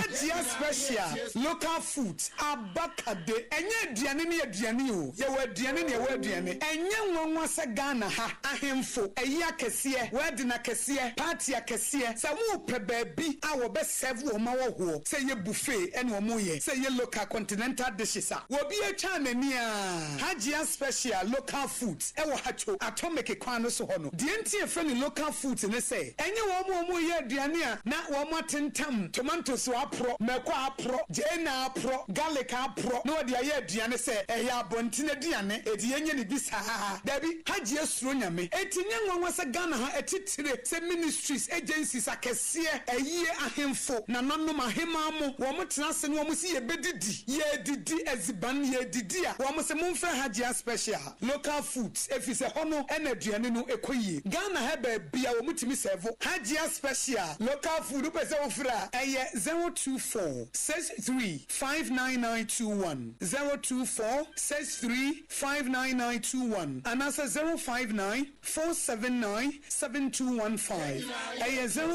special local foods abakade enye aduane ne aduane o ye wa aduane ne wa aduane enye nwanwa se Ghana ha ahemfo eyi akese wadi na kese party akese se wo pe baabi a wo be serve wo ma wo ho se ye buffet ene wo mo ye se ye local continental dishes a wo bi atwa nani a Hajia special local foods e wo hacho atomic kwan no so ho no de ntie fe ni local foods ne se enye wo mo ye aduane a na wo mo tentam tomatoes wo apro meko apro jena apro garlic apro no de aye aduane se eya abontine aduane edi yenye ni bisa dabi Haji esuro nyame etinye nwanwa se Ghana ha etitire se ministries agencies akese eyi ahemfo na nanom ahemamo wo mo tena se no wo mo si ye bedidi ye didi eziban ye didi a wo mo se mo mfa Haji special local foods efise hono ena aduane no ekoyie Ghana ha ba bia wo mutimi serve Haji special local food pese wo fra eye 024 635991 024 635991 and answer 059 479 7215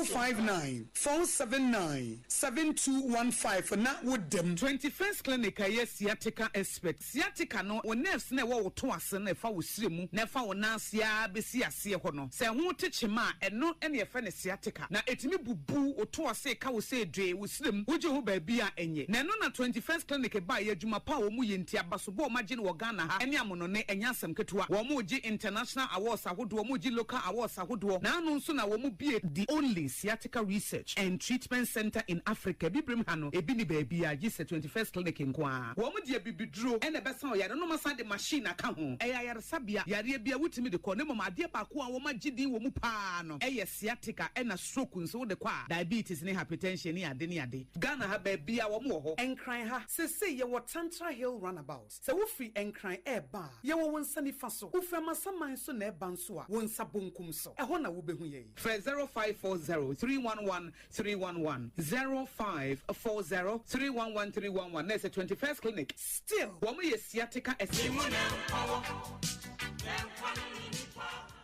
059 479 7215 for not with them 21st clinic sciatica expert sciatica no o nerves na wo to ase na fa wo siremu na fa wo nansia besi ase ho no se ho techema eno ene efa ne sciatica na etimi bubu o to ase ka wo se dwe wo siremu woje ho ba bia enye na no na 21st clinic ba ye adwuma pa wo mu ye ntia baso bo ma gine wo Ghana ha ene amono ne enya asem ketewa wo mu gi international awards ahodo wo mu gi local awards ahodo na anu nso na wo mu bie the only sciatica research and treatment center in Africa bibrim ha no ebi ni ba bia gi se 21st clinic nkoa wo mu die bibiduro ene besa o yare no masa de machine aka ho eya yare sabia yare bia wutimi de ko ne mama ade ba ko a wo ma gidi wo mu pa no eye sciatica ena stroke nso de kwa diabetes ne hypertension ne ade Ghana ha ba bia wo mu ho enkran ha se ye wo Tantra Hill runabout se wo free enkran eba ye wo wonsa ni fa so wo fra masaman so na eba nso a wonsa bonkum so eho na wo behu ye 0540 311 311 0540 311 311 na se 21st clinic still wo mo ye sciatica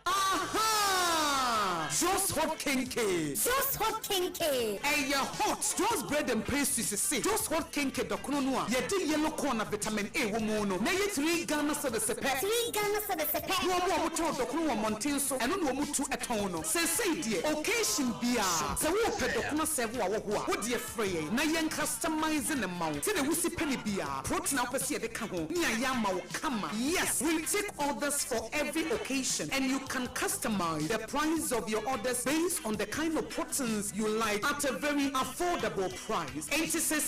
Aha! Just hot kinky. Just hot kinky. Hey, your hot. Just bread and pastries is sick. Just hot kinky. Dokunonua. Ye di yellow corn of vitamin A womono. Na ye 3 Ghana so the sepe. 3 Ghana so the sepe. No more mutu dokuno mountain so. And no mutu etono. Say dear. Occasion bia. Se wo pe dokuno serve wa wo ho. Wo die free. Na ye customizing the mount. Se the wusi penny bia. Protein opese de ka ho. Ni ayama wo kama. Yes, we take orders for every occasion and you can customize the price of your orders based on the kind of proteins you like at a very affordable price. And to say,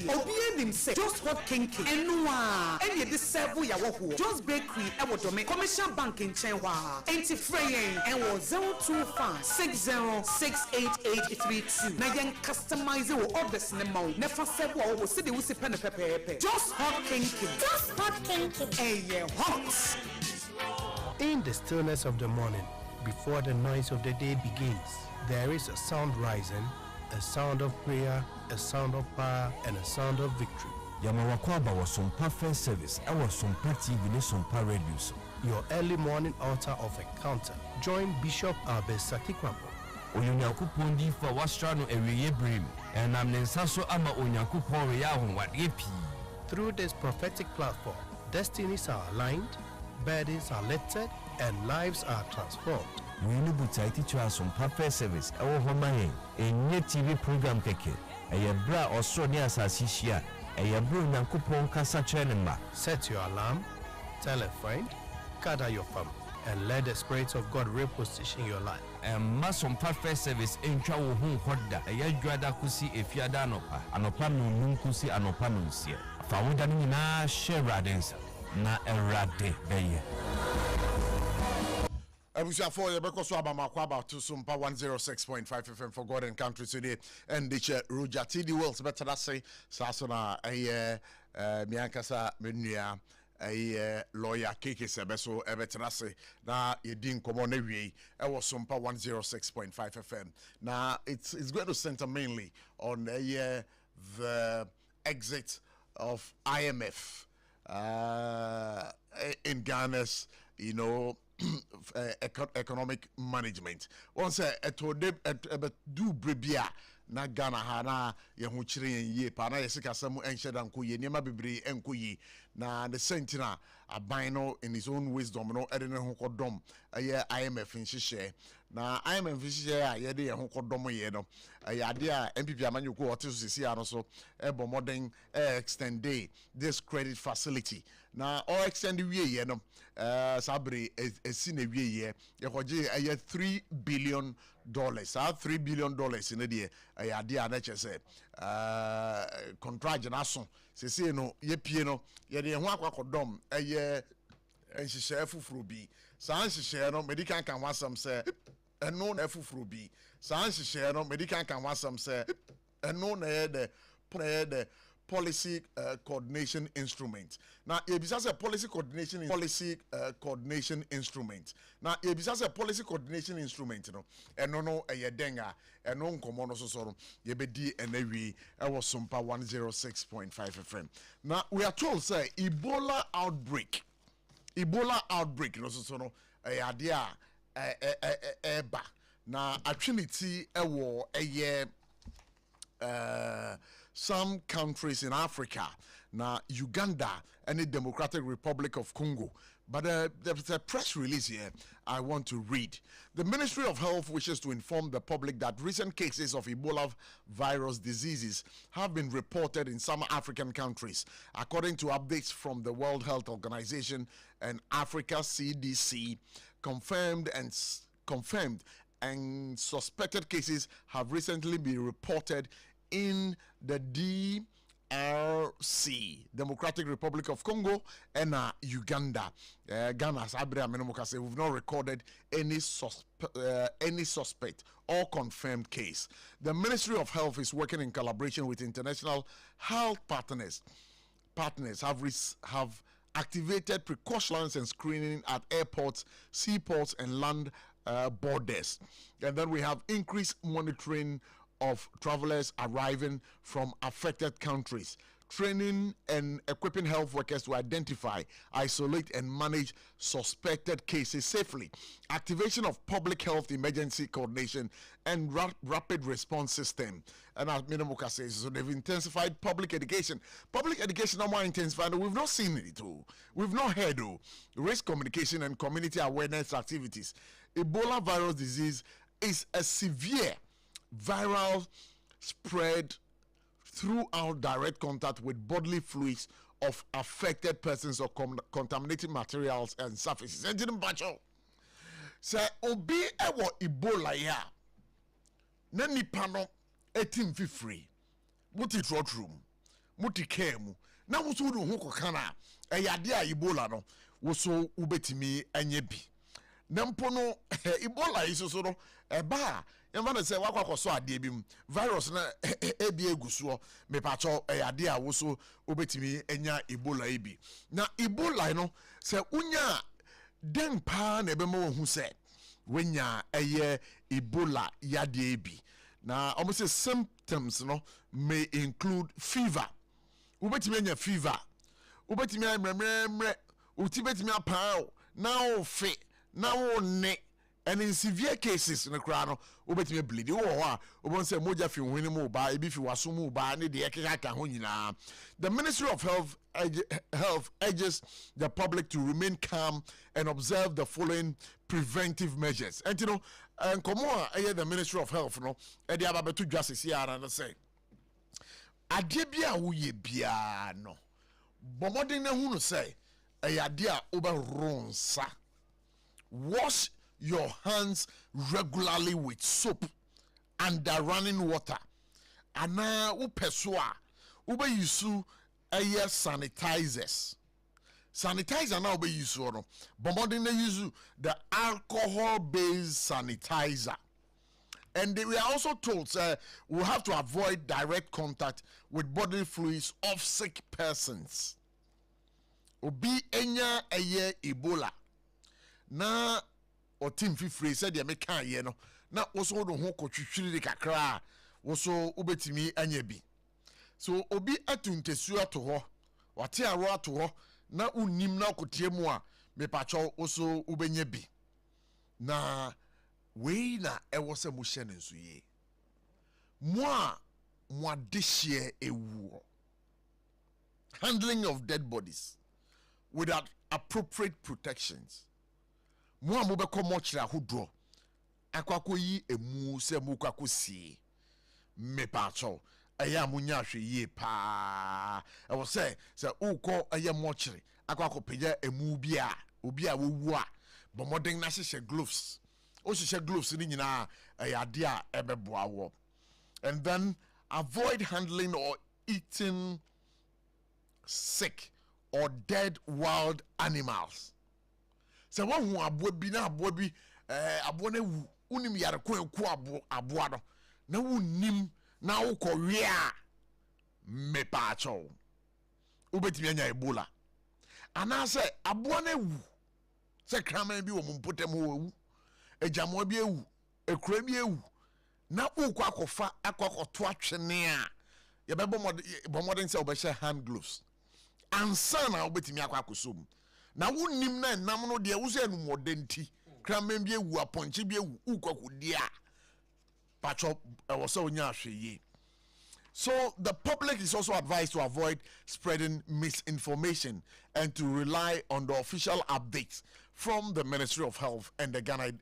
Obi say just hot kinky. Enwa. Any de serve ya wo. Just bakery e wo dome. Commercial bank in Chenwa. Enti fraying and wo 025 60688832. Na yen customize your orders ne mo. Never serve wo se de wo se pen pepe. Just hot kinky. Just hot kinky. Hey, hot. In the stillness of the morning, before the noise of the day begins, there is a sound rising, a sound of prayer, a sound of power, and a sound of victory. Yamawakwaba was SOMPA First Service. I was SOMPA TV, SOMPA Radio. Your early morning altar of encounter. Join Bishop Albert Kwampo. Onyankopon di fa wasra no ewiye brim. Enam ne nsa so ama Onyankopon we ya ahonwade pi. Through this prophetic platform, destinies are aligned, burdens are lifted, and lives are transformed. we no buta iticho asompa first service ewo homa hen enye TV program keke eye bra osoro ne asasi hia eye bro nyankopon kasa chenema. Set your alarm, tell a friend, gather your family, and let the Spirit of God reposition your life. And Masompa first service entwa wo hu hoda eye dwada kusi efiada anopa no kusi anopa no nsie fa woda ni na share radens na erade beye. Abusia for you because about to SOMPA 106.5 FM for God and Country today and the Roger TD Wells better that say Sasona Miankasa Menia lawyer Keke Sebeso Ebetrase na Yedin Komonewi was SOMPA 106.5 FM. Now it's going to center mainly on the exit of IMF in Ghana's economic management. Once a do brebia na Ghana hana ye hu chire ye pa na yesika samu enhyeda nko ye niema bebre enko yi na the sentina abino in his own wisdom no edene ho kodom ye IMF nhihye na IMF nhihye ye de ye ho kodom ye no ye ade a MPP amanyoko ote so sisi ano so ebo modern extend this credit facility na all extend wie ye no sabre esi na wie ye koje $3 billion $3 billion in the ade a na chese contract na so sisi no ye pie no ye de ho akwakodom nhihye fufuro bi sa nhihye no medical kan wasam se eno na fufuro bi sa nhihye no medical kan wasam se eno na ye de policy coordination instrument. Now, ebisa policy coordination instrument. Now, ebisa policy coordination instrument. No, no denga, no nkomo so so. Yebedi enewi. I was SOMPA 106.5 FM. Now, we are told say Ebola outbreak. No so no. Idea eba. Now, atwinity ewo some countries in Africa, now Uganda and the Democratic Republic of Congo. But there's a press release here I want to read. The Ministry of Health wishes to inform the public that recent cases of Ebola virus diseases have been reported in some African countries. According to updates from the World Health Organization and Africa CDC, confirmed and suspected cases have recently been reported in the DRC, Democratic Republic of Congo, and Uganda. Ghana's Abraham Menomokase, we've not recorded any suspect or confirmed case. The Ministry of Health is working in collaboration with international health partners. Have activated precautions and screening at airports, seaports, and land borders. And then we have increased monitoring of travelers arriving from affected countries, training and equipping health workers to identify, isolate, and manage suspected cases safely, activation of public health emergency coordination and rapid response system. And as Minomuka says, so they've intensified public education. Public education are more intensified. We've not seen it all. We've not heard of risk communication and community awareness activities. Ebola virus disease is a severe viral spread throughout direct contact with bodily fluids of affected persons or contaminated materials and surfaces. And didn't batch out. Say, obi ewo Ebola ya. Na nipa no etim fi free. Muti trot room. Muti care mu. Na wusu do hu kokana. Eyade a Ebola no. Wuso ubetimi anye bi. Na mpo no Ebola iso so no eba yamana say wakwa so ade bi virus na ebi eguso me pacho ade a woso obetimi enya Ebola ibi na Ebola no say unya den pa na ebe mo hu say wenya eye Ebola yade bi na almost say symptoms no may include fever obetimi enya fever obetimi amremre utibetimi apao na ofe na one and in severe cases in the crown obetime bleed you or obon say moja fi hwene mu ba ebi fi waso mu ba ne de ekeka ho nyina. The Ministry of Health urges the public to remain calm and observe the following preventive measures. And you know, and the Ministry of Health no e de ababetu justice here and say ade bia wo ye bia no bomodin na hu no say e ade a oberonsa. Wash your hands regularly with soap and running water. Ana upeswa ube yusu aye sanitizers. Sanitizer na ube yusu no. Bomodin na yusu the alcohol based sanitizer. And we are also told we have to avoid direct contact with bodily fluids of sick persons. Obi enya aye Ebola. Na o team fifre said ya meka ye no na woso do ho kotwitwiri kakra woso ubetimi anya bi. So obi atuntesu ato ho wate aro ato ho na unim na okotie mu a mepacho woso ubenya bi. Na we na ewo se mu hye ne nso ye mo adehye ewu. Handling of dead bodies without appropriate protections. Mo a mo be ko mo kire ahodro akwakọ yi emu se mo kwakọ sie me pa cho aya mo nya hwe yi pa e wo se ukọ aya mo kire akwakọ peja emu bia obi a wowu a bomodin na hye gloves o hye gloves ni nyina aya de a ebeboa wo. And then avoid handling or eating sick or dead wild animals. So one who abo bi na abo bi abo na wu unim yare ko abo no na unim na ukọ wia me pa cho ubetimi anya Ebola ana se abo na wu se kraman bi wo mpotem wu ejamo bi ewu ekura bi ewu na ukọ akofa akoto atwene a ye be bomodin se obehye hand gloves ansa na ubetimi akosom na wunim na nam no de wuze anu modenti kramen bi ewu aponche bi ewu ukwakudia pacho was so nya hweye. So the public is also advised to avoid spreading misinformation and to rely on the official updates from the Ministry of Health and the Ghana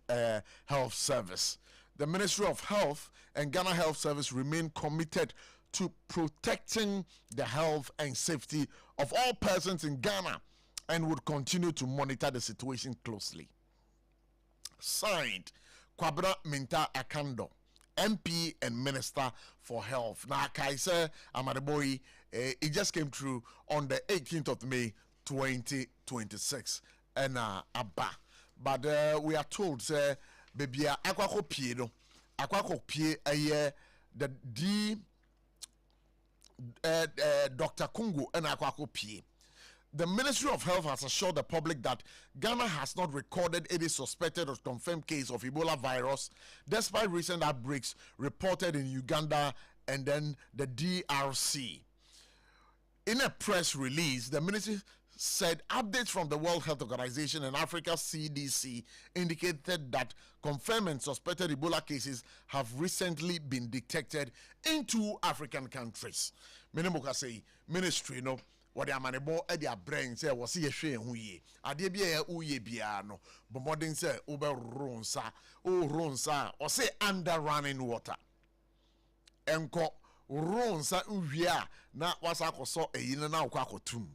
Health Service. The Ministry of Health and Ghana Health Service remain committed to protecting the health and safety of all persons in Ghana and would continue to monitor the situation closely. Signed, Kwabra Minta Akando, MP and Minister for Health. Now, Kaiser Amadeboy, it just came through on the 18th of May, 2026. And Abba. But we are told, baby, Aquaco Pie, no, Aquaco Pie, the Dr. Kungu and Aquaco Pie. The Ministry of Health has assured the public that Ghana has not recorded any suspected or confirmed case of Ebola virus, despite recent outbreaks reported in Uganda and then the DRC. In a press release, the ministry said updates from the World Health Organization and Africa CDC indicated that confirmed and suspected Ebola cases have recently been detected in 2 African countries. Minimuka say, ministry, no. What the amanebo e their brain say was ye hwe hu ye ade bia uye bia no bomodin say oberonsa or say under running water enko ronsa uwia na wasa akoso eyina na akotum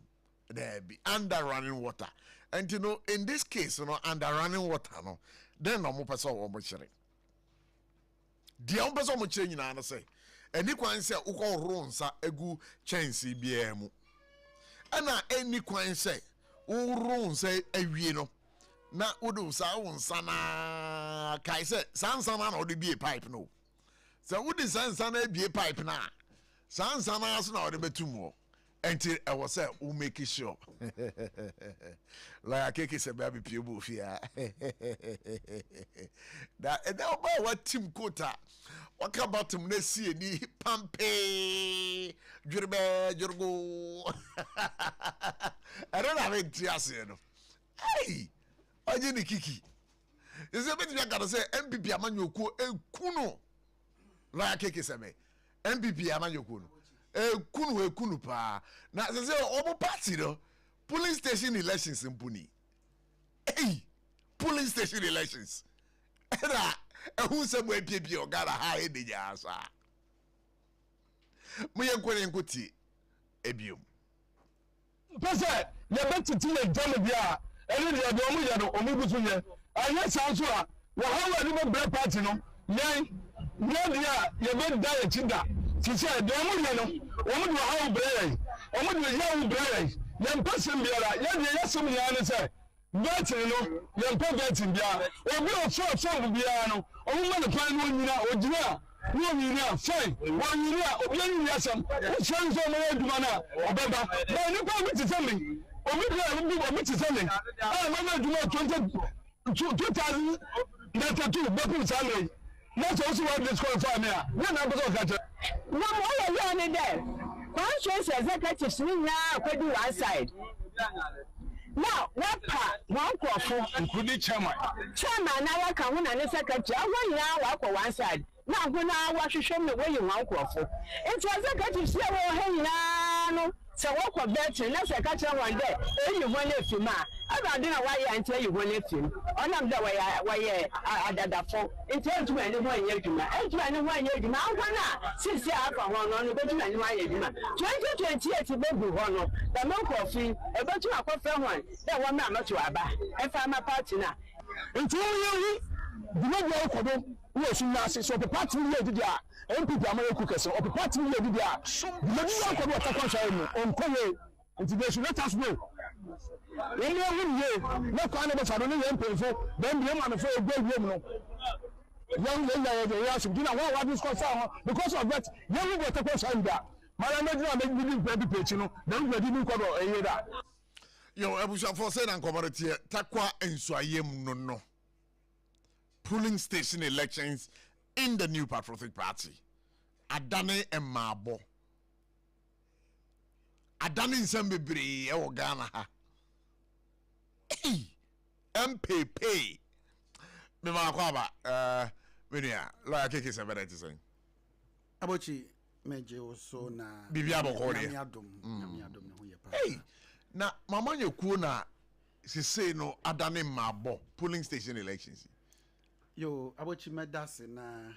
there be under running water. And you know, in this case, you know, under running water no then no mo pese wo mo kire dia mo pese mo kire nyina na say eni kwan say ukọ ronsa egu chance bia mu. Ana any kwan say urun say awie no na wodo sa wonsa na kai say sansa na odi bie pipe no so wodi sansa na bie pipe na sansa na so na odi betum until I was say we make sure like keke se baby pie bo fia that and now by what team quota what about him na see ni pampe jurgo I don't have it just you know hey onye ni kiki Is it better to say MPP Amanyoku Kuno? Like Keke Seme. MPP Amanyoku. Kunu pa. Now, they say, Omo party, though. Polling station elections in Puni. Hey! Polling station elections. Who said we PPO got a high in the yasa? Me and Kuti. Ebium. Pese, ye bet to the drum bia. Eni de omu ya no omu busu ye. Anya sanso a, wo hawa ni mo break party no. Yen, no dia ye bet die chinda. Ti say de omu ye no, omu de hawa break. Omu de ya break. Yen person biara, ye de yesum ya ne say. Betting no, yen po betting bia. Obi o so bia no. Omu ma ne plan no nyina, ogina. No nyina, fine. One nyina, obi nyina sam. O chan so mo aduma na, obeba. Na ni pa mi ti say me. Omi ti sẹ́lẹ̀ mama jùlọ 2092 bẹ́kùn sálẹ̀ mọ́tò ó sì wá disqualify mi à wọ́n náà bọ́sọ̀ kàjẹ́. wọ́n mọ̀ ọ́ yẹ ọ́ ní dẹ̀ conscience executives ní nyinaa pẹ̀lú one side now wọ́n pa wọ́n kọ̀ fún. nkudi chairman náà wọ́n kà hún náà ní secretary àwọn nyinaa wọ́n kọ̀ one side náà hún náà wọ́n ahwehwẹ́ mi wọ́n yẹ wọ́n kọ̀ fún nti executives yẹ wọ́n hẹ́ nyinaa no. So what for betting? Let's say catch one day. You want to film. I don't know why I tell you when you film. On them the way I did that for. In terms of anyone you do. Anyone you do. Now gonna since you have one on the betting anyone you do. 2028 to baby one. The milk coffee. About to a coffee one. That one man not to Abba. If I'm a partner. Until you do not go for them. Yes, you know, so the party we did there. MPP America so the party we did there. The money what concern on Kowe. They should let us know. When you win, no kind of a MPP, then the man for a great woman. Young lady, they ask you know what this concern because of that. Young got a question there. My make me baby page, you know, then we didn't cover a year. Yo, Ebusha for saying and commodity, Takwa and Swayem no. Polling station elections in the New Patriotic Party. Adane and Mabo. Adane in Sembibri, or Ghana. MPP. Mima Kwaba, Minia, like a kiss of it to sing. Abochi, Major so na. Bibiabo Cordia. Hey, now, Mamma Yokuna, she say no Adane Mabo, polling station elections. Yo, Abochi medase na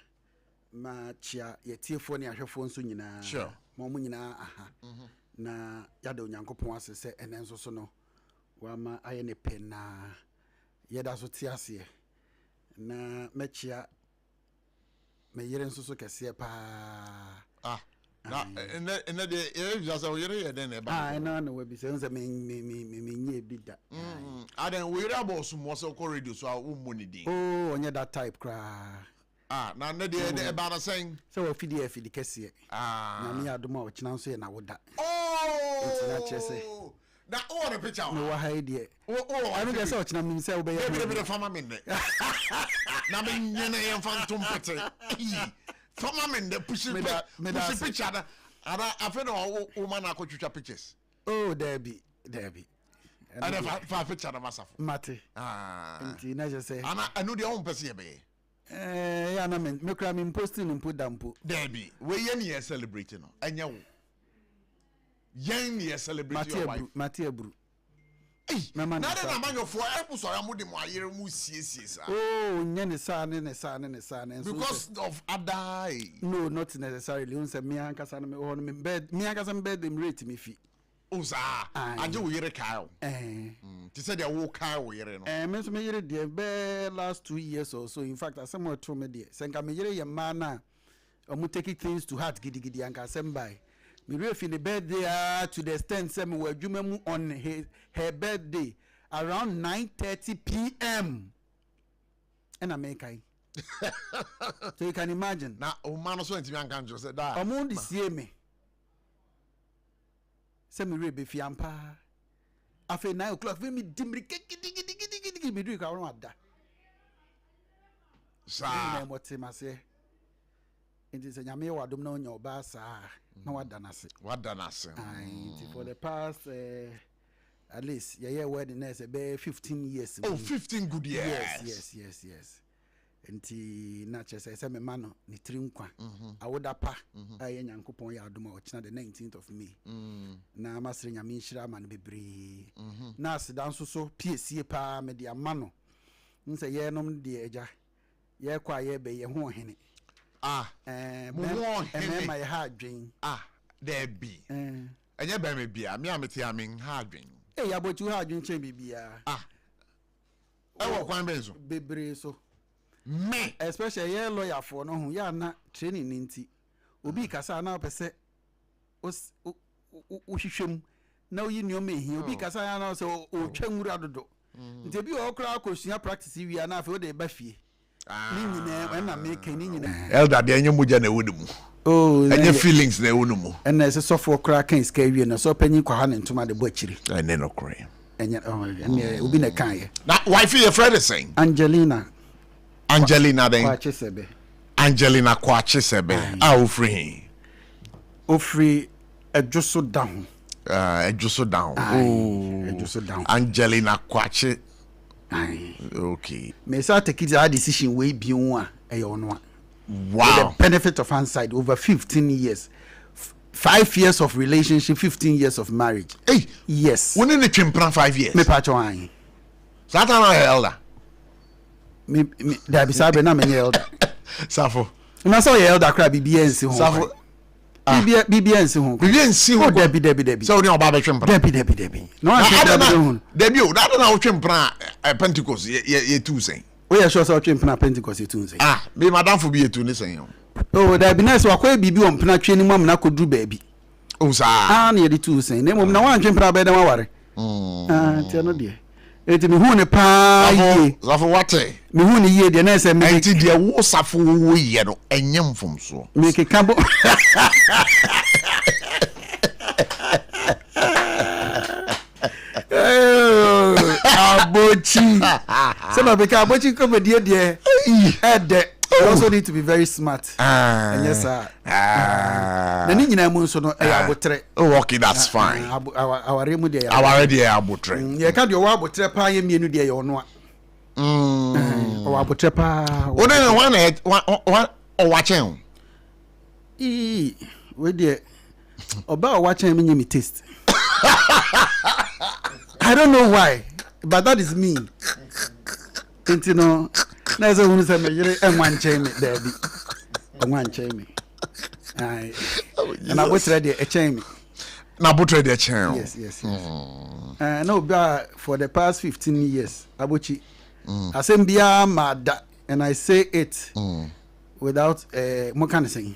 ma chia ye tiefo ne ahwefo nso nyina. Sure. Mo nyina aha. Na yada onyankopon ase se enenso so no. Wa ma aye ne pen na yeda so tiase. Na mechia me yere nso so kese pa. Ah. Na ene de e just o yere ye den e ba. Ah, na we bi se nse me nye bi da. Aden we yere abo so mo so ko radio so a wo money din. Oh, onye that type cra. Ah, na ne de e ba na saying. So we fidi kese. Ah. Na me adoma o china nso ye na woda. Oh. It's na chese. Na o the picture. No wa ha de. Oh, I don't get so china me say we be here. Be fama me ne. Na me nyene ye fantom pete. Fama me ne push picture da. Ada afa no woman akotwitwa pictures. Oh, Debbie. And fa picture na masafo. Mate. Ah. Nti na je say. Ana anu de on pese ye be. Ya na me kra me posting input dampo. Debbie, we ye ne celebrate no. Anya wo. Yen ne celebrate your wife. Mate abru. Na na manyo for episode amudi mo ayere mu siesie sa. Oh, nye ne sa ne. Because of adai. No, not necessarily. Unse me ankasa na me ho no me bed. Me ankasa me bed them rate me fi. Oza. Aje wo yere kai. Ti say dey wo kai wo yere no. Me so me yere dey be last 2 years or so. In fact, asem to me dey. Senka me yere ye ma na omu take things to heart gidi anka asem by. Me refi the birthday to the extent say me were adwuma on her birthday around 9:30 p.m. and I make so you can imagine. Na o man so ntimi anka njo say da. Omo di sie me. Say me re be fiampa. After 9 o'clock me dimri gidi me do ka won ada. Sa. Me motimase. It is a nyame wadom na onya oba sa na wadanase. Wadanase. For the past at least yeah wedding next about 15 years. Oh, 15 good years. Yes. Nti na chese say me mano ni trinkwa awoda pa aye nyankopon ya adoma ochina the 19th of May na masre nyame nhira man bebre na aseda so piesie pa me dia mano nse ye nom de eja ye kwa ye be ye ho hene me my heart dream there be enye be me bia me amete amen ha dream ya bochu ha dream chen bibia e wo kwan benzo bebre so me especially ye lawyer for no hu ya na training ninti obi kasa na opese o hwehwem na oyi ni o mehi obi kasa ya na so o twamura dodo nti bi o kra akosua practice wi na afa o de ba fie ni nyina na make ni nyina elder de enye moja na ewunumu enye feelings na ewunumu na ese sofo kra kan ska wi na so panyin kwa ha ne ntoma de bo akiri ene no kra enye obi na kan ye na wife your friend is saying Angelina then Angelina Kwachisebe ofri ejoso down Angelina Kwachi okay me say take it a decision we bi won a e ono wow with the benefit of hindsight over 15 years 5 years of relationship 15 years of marriage yes when in the chimpran 5 years me pa cho an Satana elder me da bi sabe na me elder Safo na so elder cry BBNC ho Safo BBNC ho Debi so ni oba be twempra Debi no an Debi o that na o twempra Pentecost ye tu sen o ye sure so twempra Pentecost ye tu sen be madam fo bi ye tu ni sen oh Debi na so akwa bibi o mpna tweni mu amna kodru baabi o sa na ye di tu sen na mom na wan twempra be da ware ti no de eti me hu ne pa ye Safo wate me hu ne ye de na se me enti de wo safo wo ye no enyem fom so me ke kabo abochi so na be ka abochi ko be de also need to be very smart and yes sir na ni nyina mu so no e abotre okay that's fine our remu de our de abotre ye ka de wo abotre pa ye mienu de ye ono o abotre pa o na one o wachen we de oba o wachen me nyemi taste I don't know why but that is me you know na so hunu se me yire enwan chen me dabi enwan chen me na botre de e chen me na botre de chen yes no for the past 15 years abochi asembia mada and I say it without mo can say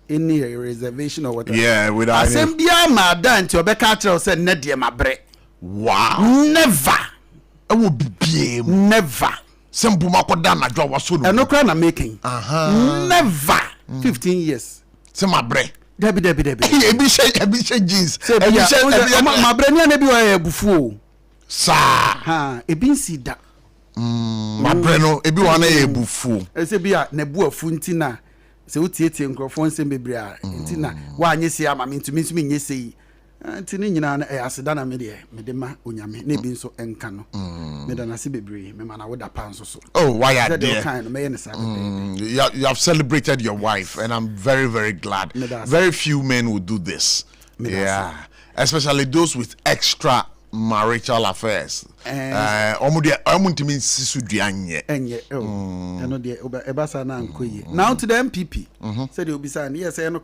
any reservation or whatever yeah without asembia mada nti obeka tell say na de mabre wow never I will be never Simple makoda na jwa waso no. No cry na making. Never. 15 years. Se mabre. Debi. Ebi she jeans. Ebi she mabre ni na bi wa ebufu o. Sa. Ha, ebi nsi da. Mabre no ebi wa na ebufu. Ese bi a na bu afu ntina. Se utietie nkrofo nsem bebre a ntina wa anyesi ama me ntumi nsumi nyesi. Ntini nyina na aseda na me de ma onyame na ebi nso enka no me da na se bebre me ma na woda pa nso so why are there you have celebrated your wife and I'm very very glad very few men will do this especially those with extra marital affairs omuntimi nsisu duanye enye eno de ebasa na ankoyi now to the MPP said you be saying yes eno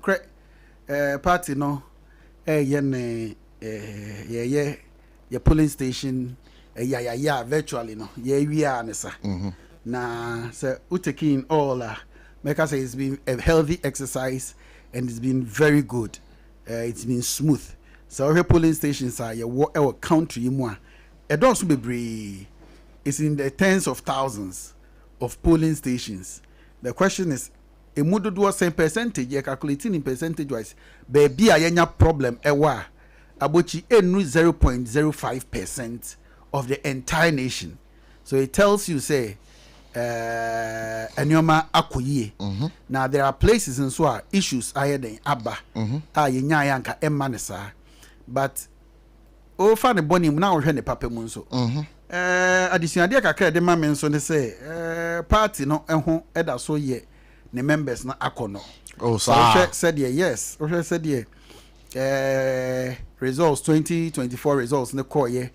party no ye polling station virtually no we are nessa na so utaking all make us say it's been a healthy exercise and it's been very good it's been smooth so our polling stations are our country more also be it's in the tens of thousands of polling stations. The question is a do same percentage, you're calculating in percentage wise, baby, I have problem. Abochi 0.05% of the entire nation. So it tells you, say, Anyoma Akoye. Now there are places in so issues higher than Abba, Yenyanka Emanesa, but o fa ne boni mu na wo hwe ne papa mu nso adisuade kakra de ma me nso ne say party no ho eda so ye ne members na akono oh so said yes o said results 2024 results ne call ye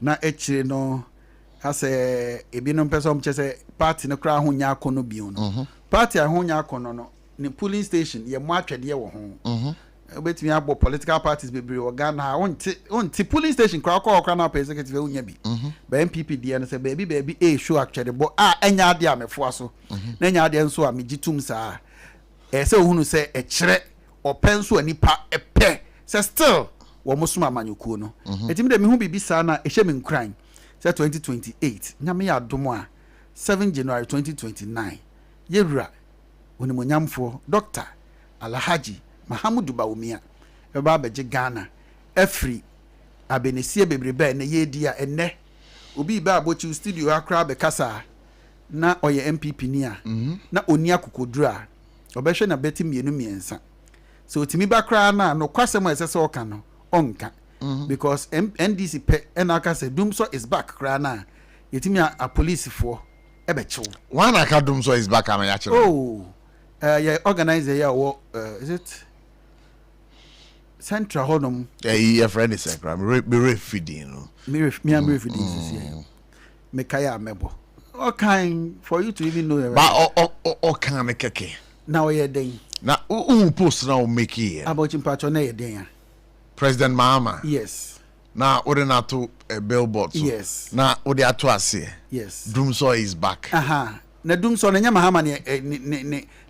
na echire no ase ebinom person chese party no kra ho nya akono bi no party ho nya akono no ne polling station ye mo atwede wo ho obetimi abo political parties bebre wo Ghana onti polling station kra na executive unya bi ba MPP die no se baby show atwede bo enya ade amefo aso na enya ade nso a megitum saa se ohunu se ekire openso anipa epe se still wo musuma amanyokuo no etimi de me hu bibi saa na ehye me nkran se 2028 nyame ya adomo a 7 January 2029 yewura onimonyamfo Dr. Alhaji Mahamudu Bawumia eba beje Ghana afri abenesie bebrebe na yedi a enne obi ba abochi studio akra be kasa na oye MPP ni a na oni akokodura obehwe na beti mienu miensa so otimi bakra na no kwasem esese oka no onka because NDC pe enaka se Dumso is back kra na yetimi a police for ebechew one aka Dumso is back am ya chere yeah organizer ya is it Central Honum your friend is a me feeding me feeding me kaya mebo all kind for you to even know but can make keke now ye den na post now make here about patron na ye den President Mahama yes na ode na to a billboard so yes na ode ato ase yes Dumso is back na Dumso na nyama Mahama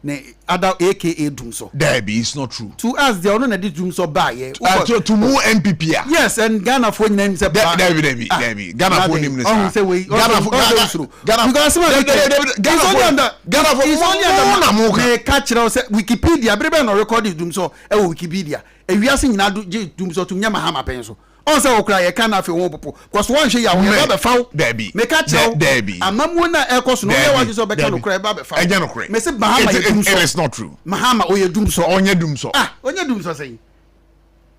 ne other aka Dumso there it's not true to us the ono na di Dumso ba ye to mu MPP yes and Ghana for name say there Ghana for name Ghana for catch say Wikipedia brebe no record Dumso Wikipedia ewiase nyina Dumso to nyama Mahama penso on say okra ye kana fe won popo because one hwe ya wo be faw debi me catch debi amamu na ekoso no ye wa so be kana okra be faw eje no kre me say Mahama ye Dumso it is not true Mahama oye Dumso onye Dumso onye Dumso say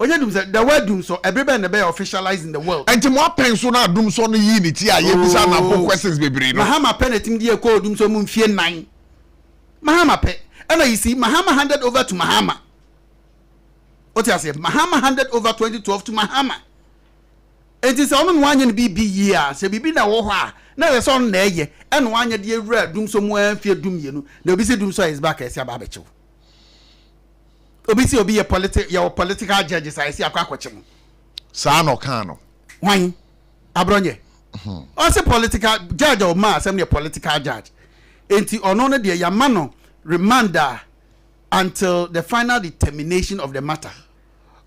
onye Dumso the word Dumso everybody na be officialized in the world enti mo penso na Dumso no yi ni ti a ye bisa na po questions bebre no Mahama penetim die ko Dumso mu mfie 9 Mahama pe and you see Mahama handed over to Mahama what you say Mahama handed over 2012 to Mahama. It is on one and be year, say be na wo ha. Na the son na ye, and one ye red doom somewhere fear doom you. The busy doom so is back as your babacho. Obisi obi your political judges I see a quaquachim. Sano Kano. Why? Abronye. Also political judge or ma, some political judge. Enti onono de yamano remanda until the final determination of the matter.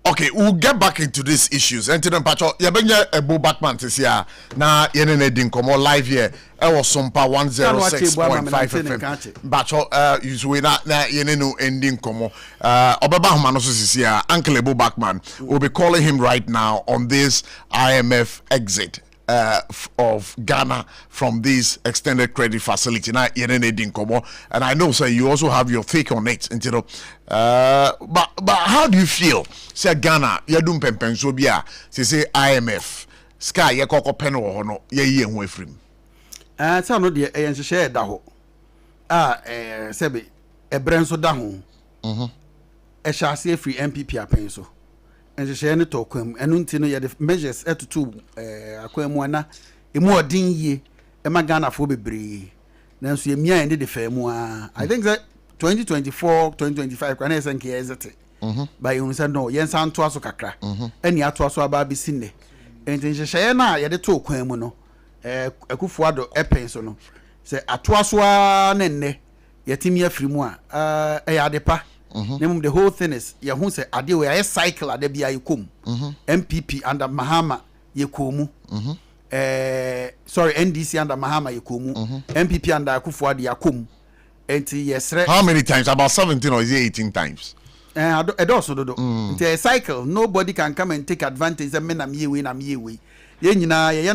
Okay, we'll get back into these issues. And then, Pacho, you bring a Bo Backman this year. Now, you're in a live here. I was SOMPA 106.5 FM. Pacho, usually that you know ending como. Obaba Humanosus is here. Uncle Bo Backman will be calling him right now on this IMF exit of Ghana from this extended credit facility. Now, you're in a and I know, sir, you also have your take on it. But how do you feel? Say Ghana, you do pempen so bia. Say IMF, Sky, you koko pen or no, ye and way free. So no dear, and share that ho. Sebi, a branso down. A chassis free MPP a penso. And she share no token, and untino ya the measures at 2 aquemwana, a more din ye, a magana for be bree. Then so ye me and the fair moi. I think that 2024 2025 kwana esenke ezete by you say no yen san to aso kakra eni ato aso aba bi sinne enti nhyehyeye na ye de to kwan mu no akufo ado epenso no say ato aso na nne yetimi afiri mu a ya adepa nemum the whole thing is ye hu say ade we aye cycle ade bia yekom MPP under Mahama yekomu sorry NDC under Mahama yekomu MPP under akufo ade yakom. How many times? About 17 or is it 18 times? It also do. It's a cycle. Nobody can come and take advantage. I'm ye way. Ye ni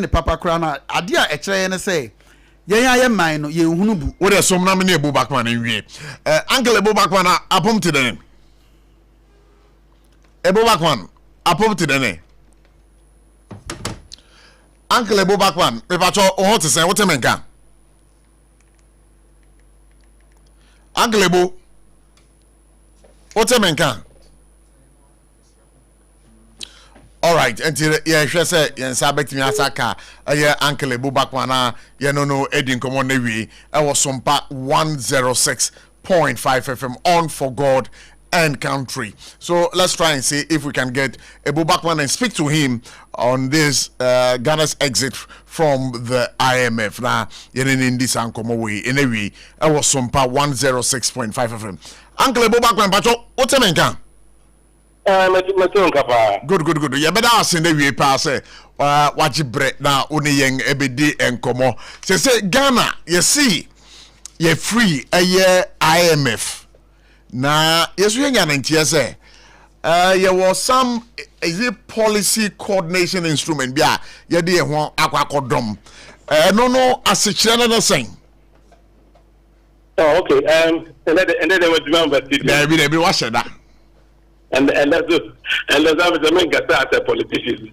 papa krana. Adia eche ne say. Ye mine ye hunubu. What are some nominee Bo Backman in we? Uncle Bo Backman apom to the name. Bo Backman apom to the name. Uncle Ebo Backman, Pepacho, what to say? What you mean? Uncle Ebo, what you mean? All right, until she say sabet me asaka Uncle Ebo Backman no Edin come on we was SOMPA 106.5 FM on for God and country. So let's try and see if we can get Ebo Backman and speak to him on this Ghana's exit from the IMF. Now, in this Ankomo way, in a way, I was SOMPA 106.5 FM. Uncle Ebo Backman, but what's the main? Good. Yeah, but I was in the way pass. What you bread now, only young ebedi and Komo. Say Ghana, you see, you're free a year IMF. Na yes, we ain't say. There was some is a policy coordination instrument. Yeah, you did one aquacodom. No, as a channel saying. Oh, okay. And then they were remember. There be watching that. And that's it. And that's how the men get as a politician.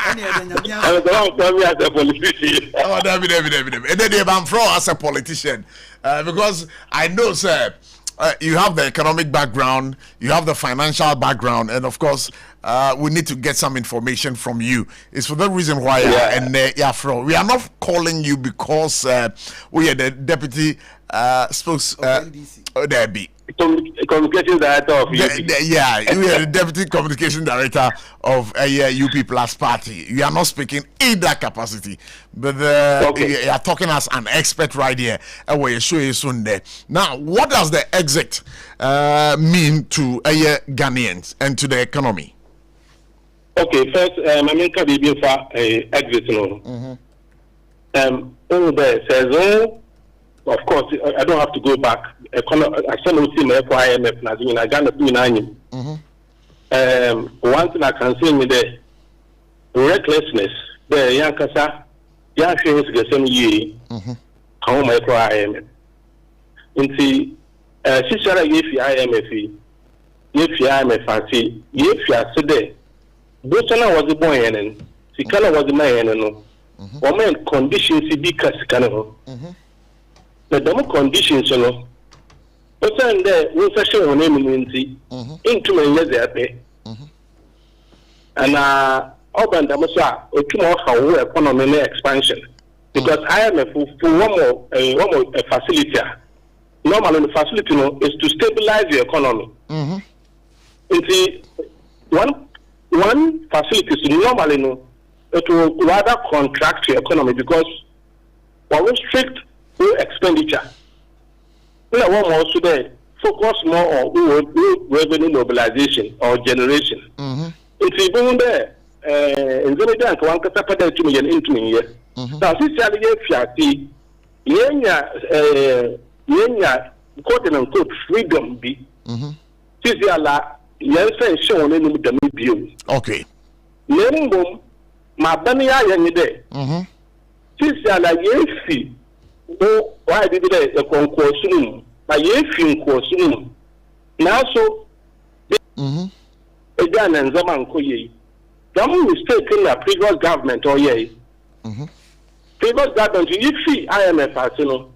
And the long time as a politician. Oh, David. And then they ban from as a politician. Because I know, sir, you have the economic background, you have the financial background, and of course, we need to get some information from you. It's for that reason why we are not calling you because we are the deputy communication director of UP. We are the deputy communication director of UP Plus Party. You are not speaking in that capacity, but you are talking as an expert right here. And we show you soon there. Now, what does the exit mean to Ghanaians and to the economy? Okay, first, I mean, can be for exit. Of course, I don't have to go back. I still see my IMF now. I got one thing I can say is the recklessness. The young kasa, young things get some year. How my IMF. Inti, she shall give IMF. If you IMF, I see. If you are today, Bosana was the boy and Sikana was the man and no. Woman conditions be Kasikano. The demo conditions, you know. What's in there? We session on eminency into my years and urban Damosa, or tomorrow how economy expansion because I am for one more facility. Normally, the facility is to stabilize the economy. One facility is normally it will rather contract the economy because we strict expenditure. We want more today focus more on revenue mobilization or generation. It's even there. In the day, one can tap into me into me. Now, this is a quote unquote freedom be. This is a shown in the view. Okay. Name my bania young day. This is a why did the concourse room? By a course room. Now, so again, and Zaman Koye. Don't mistake in the previous government or ye. Previous government, you see, IMF, you know.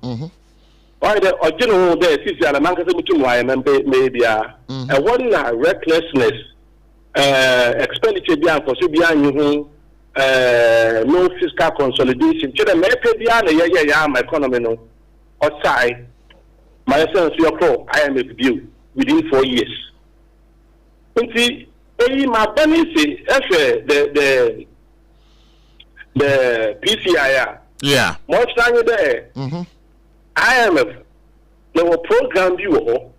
Why the original there is a man to maybe a one recklessness, expenditure beyond for Subian. No fiscal consolidation. Children may pay the my economy no outside. My sense your pro IMF view within 4 years. My benefit the PCIR. Yeah. Much time there. IMF they will program you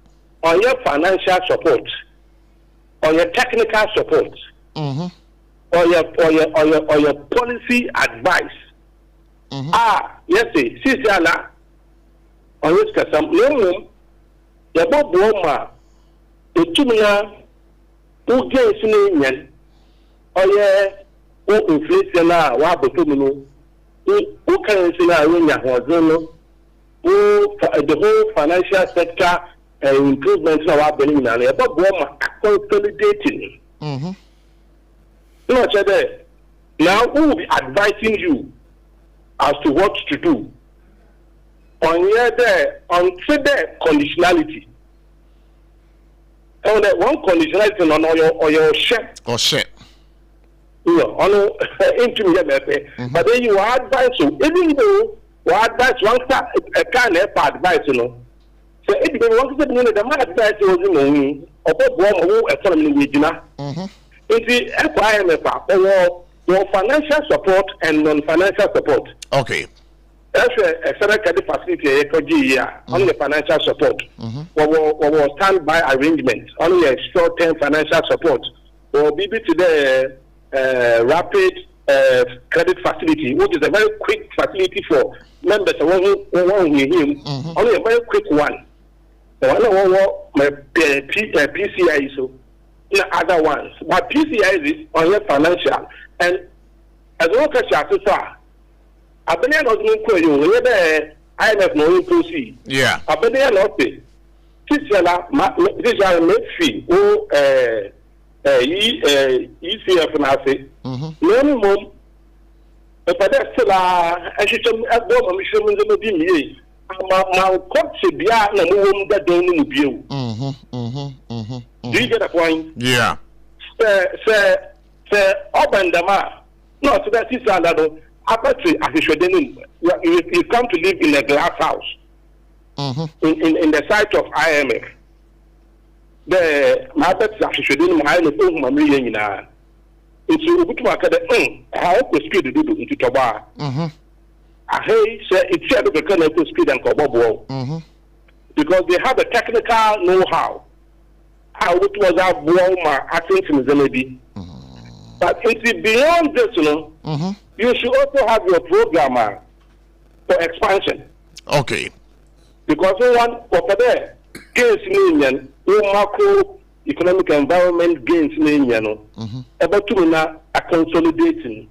on your financial support, on your technical support. Or your policy advice. Yes, Sisiala. On which some no your Bob Roma, the Tumina, who gets in who inflation now, Wabutumino, who can see now when you who the whole financial sector improvements now happening now. Bob Roma consolidating. No, Now, who will be advising you as to what to do? On the conditionality. On the one conditionality on your share. Or share. You know, but then you advise you, even though you advise one kind of advice, you know. So if you want to say the advice was in the economy with Gina. It's the FIMF or financial support and non-financial support. Okay. That's a federal credit facility on the financial support. Or standby arrangement, only a short-term financial support. Or maybe to the rapid credit facility, which is a very quick facility for members who with him. Only a very quick one. The one PCI so other ones, but PCI is on your financial and as long as you are I've been not going you whether IMF no proceed. Yeah. I've been not pay. This is make fee or ECF na say. Minimum if I still I should go my mission no be me. My court should be na mo that don't know you. Do you get the point? Yeah. Say open the ma. No, so that is another. Apparently, as you come to live in a glass house in the site of IMF. The market actually my million in a. It's a good market. How to speed to do into Toba. I hate it's a bit of speed and Kobo because they have a technical know-how. How it was our Walmart acting in the lady. But it's beyond this, you know. You should also have your programmer for expansion. Okay. Because we want over there gains million, macro economic environment gains million. About two now are consolidating.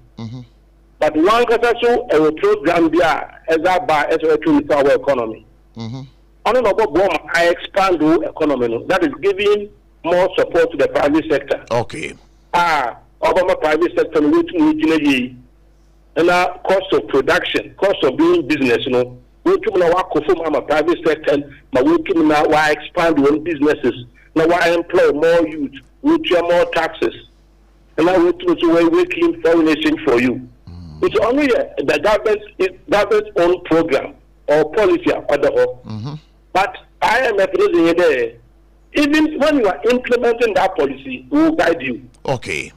But one also a program there as I buy as a tool for our economy. On another bomb, I expand the economy. That is giving more support to the private sector. Okay. Obama private sector and cost of production, cost of doing business, you know. We come now from a private sector, but we come now why expand our businesses. Now why employ more youth, we pay more taxes, and now we to working foreign exchange for you. It's only the government's own program or policy or but IMF is there. Even when you are implementing that policy, we will guide you. Okay.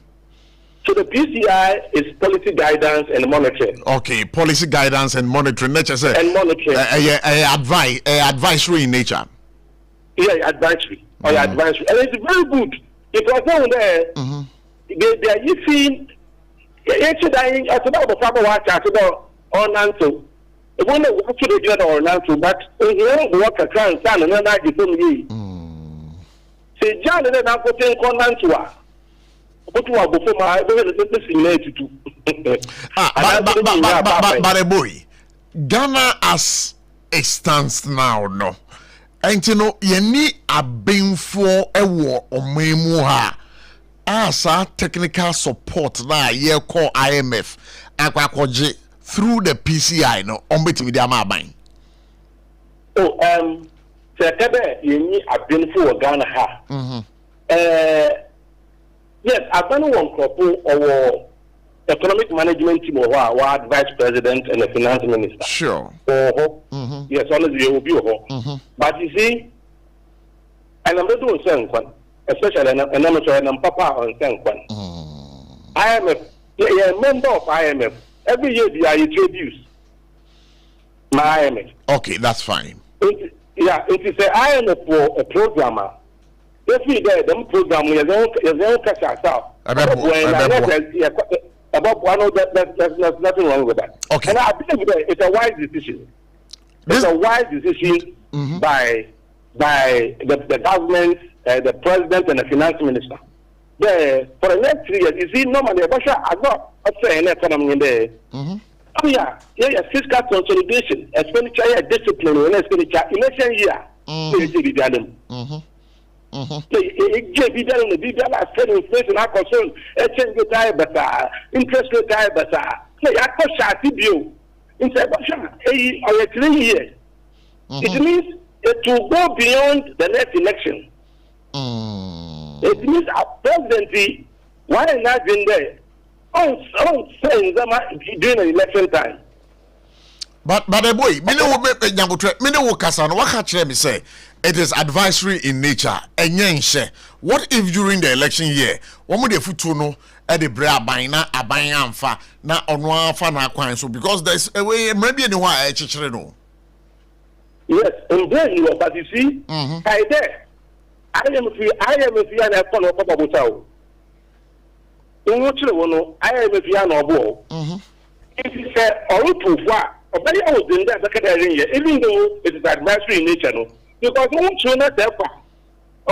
So the PCI is policy guidance and monitoring. Okay, policy guidance and monitoring. Nature say. And monitoring. Advisory in nature. Yeah, advisory. Or advisory. And it's very good. Because down there, they are using. Actually, I about the proper watch. I about on answer. The one that watch the journal or answer, but you don't work a trans and another different way. Say, John, and then I'm putting on answer. But boy, Ghana as it stands now, no. And you know, you need a being for a war or memoir as a technical support that you call IMF Aquacoje through the PCI, no, on between with the Amabine. Oh, you need a being for Ghana. Yes, I've done one couple or economic management team or our vice president and the finance minister. Sure. Yes, honestly, you will be. But you see, and I'm not doing certain especially and I'm sure and Papa on certain IMF, a member of IMF. Every year they are introduced. My IMF. Okay, that's fine. It is an IMF for a programmer. If we there, the program we don't catch ourselves. About one of that, there's nothing wrong with that. Okay. And I believe that it's a wise decision. It's a wise decision by the government, the president, and the finance minister. For the next 3 years, you see, normally, Russia has not an economy in there. Oh, yeah, fiscal consolidation, expenditure discipline, and expenditure election year. Inflation are concerned, exchange rate high, but interest rate high, but I push out you inside a 3 years. It means it will go beyond the next election. It means our presidency, why not in there? Saying during an election time. But boy, me no kasano waka me say it is advisory in nature. What if during the election year, one of the futu no at the bra bina abayanfa na onwa fa na kwan so because there's a way maybe anyone no. Yes, and then you but you see, I am if you are a phone of Papa. I am if you are no if you say or proof what in that even though it is advisory in nature, no, because you want not therefore. I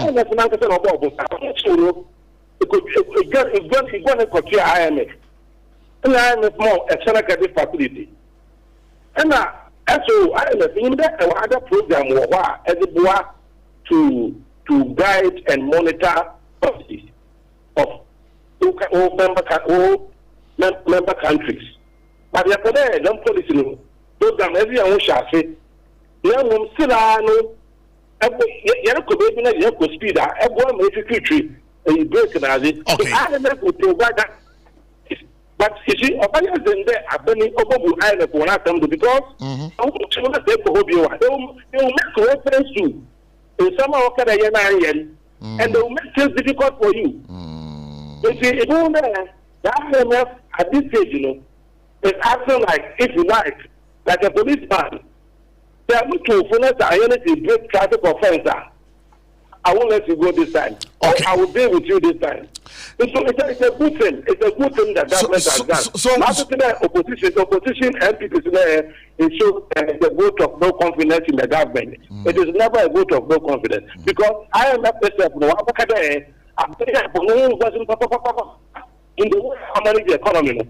am a financial about IMF. And I am more external credit facility. And so I am in that other program as a boy to guide and monitor policies of all member countries. But the other don't policy program everyone shall say. Young Silano, Yako speed, everyone makes a country, and you break it as it. Okay. I am able to provide that. But you see, opinions in there are burning over the for one time because they will make reference to in some of the and they will make things difficult for you. You see, it won't the IMF at this stage, you know, is acting like, if you like a policeman. They are looking for us to break traffic offense. I won't let you go this time. Okay. I will deal with you this time. It's a good thing. It's a good thing that government has done. So opposition MPs there, it shows the vote of no confidence in the government. It is never a vote of no confidence because I am not myself. No, in the way I manage the economy.